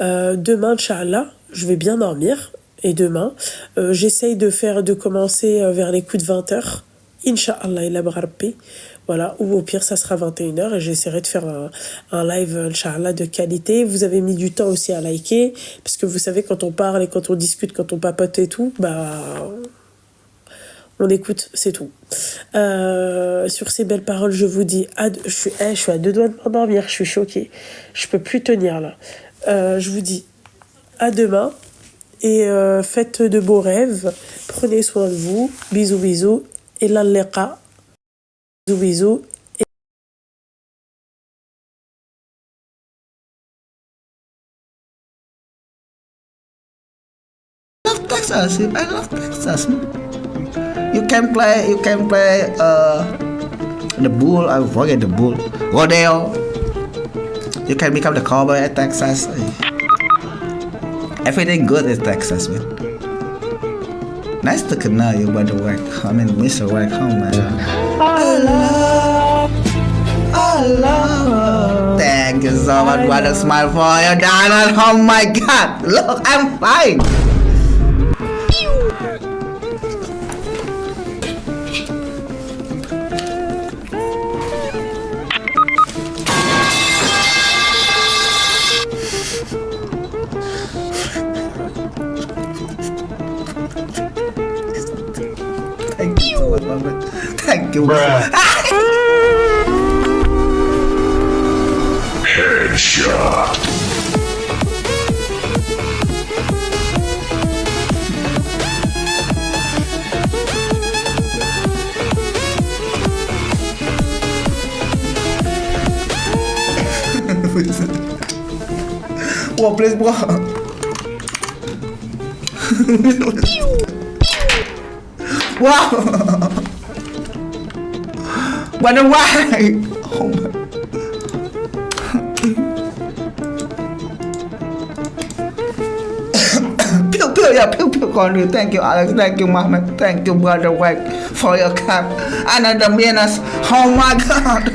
Speaker 1: Demain, Inch'Allah, je vais bien dormir. et demain. J'essaye de commencer vers les coups de 20h. Inch'Allah, ila Rabbi. Voilà, ou au pire, ça sera 21h et j'essaierai de faire un live, Inch'Allah, de qualité. Vous avez mis du temps aussi à liker, parce que vous savez, quand on parle et quand on discute, quand on papote et tout, on écoute, c'est tout. Sur ces belles paroles, je vous dis, je suis à 2 doigts de m'endormir, je suis choquée. Je peux plus tenir là. Je vous dis à demain et faites de beaux rêves. Prenez soin de vous. Bisous, bisous. Et la liqa. Bisous, bisous.
Speaker 7: Texas. I love Texas. You can play the bull. I forget the bull. Rodeo. You can become the cowboy at Texas. Everything good in Texas, man. Nice to know you, by the way. I mean, Mr. Welcome, man. I love. Thank you so much. What a smile for you, Donald. Oh my God. Look, I'm fine. Thank you so much, Mama. Thank you.
Speaker 8: Headshot.
Speaker 7: Whoa, please, bro. Wow. Wonder why? Oh my. Pew pew, yeah, pew pew, Conry. Thank you, Alex. Thank you, Mama. Thank you, brother White, for your cap. Another menace. Oh my God.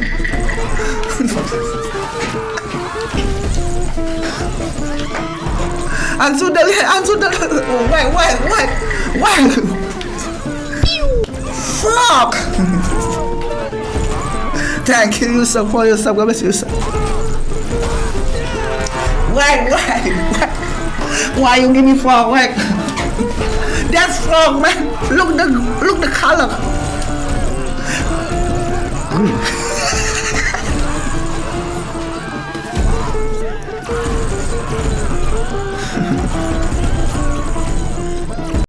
Speaker 7: Answer the. Wait. Fuck. Thank you, Yusuf, for your sub. God bless you, Yusuf. Why you give me frog? Wait. That's frog, man. Look the color.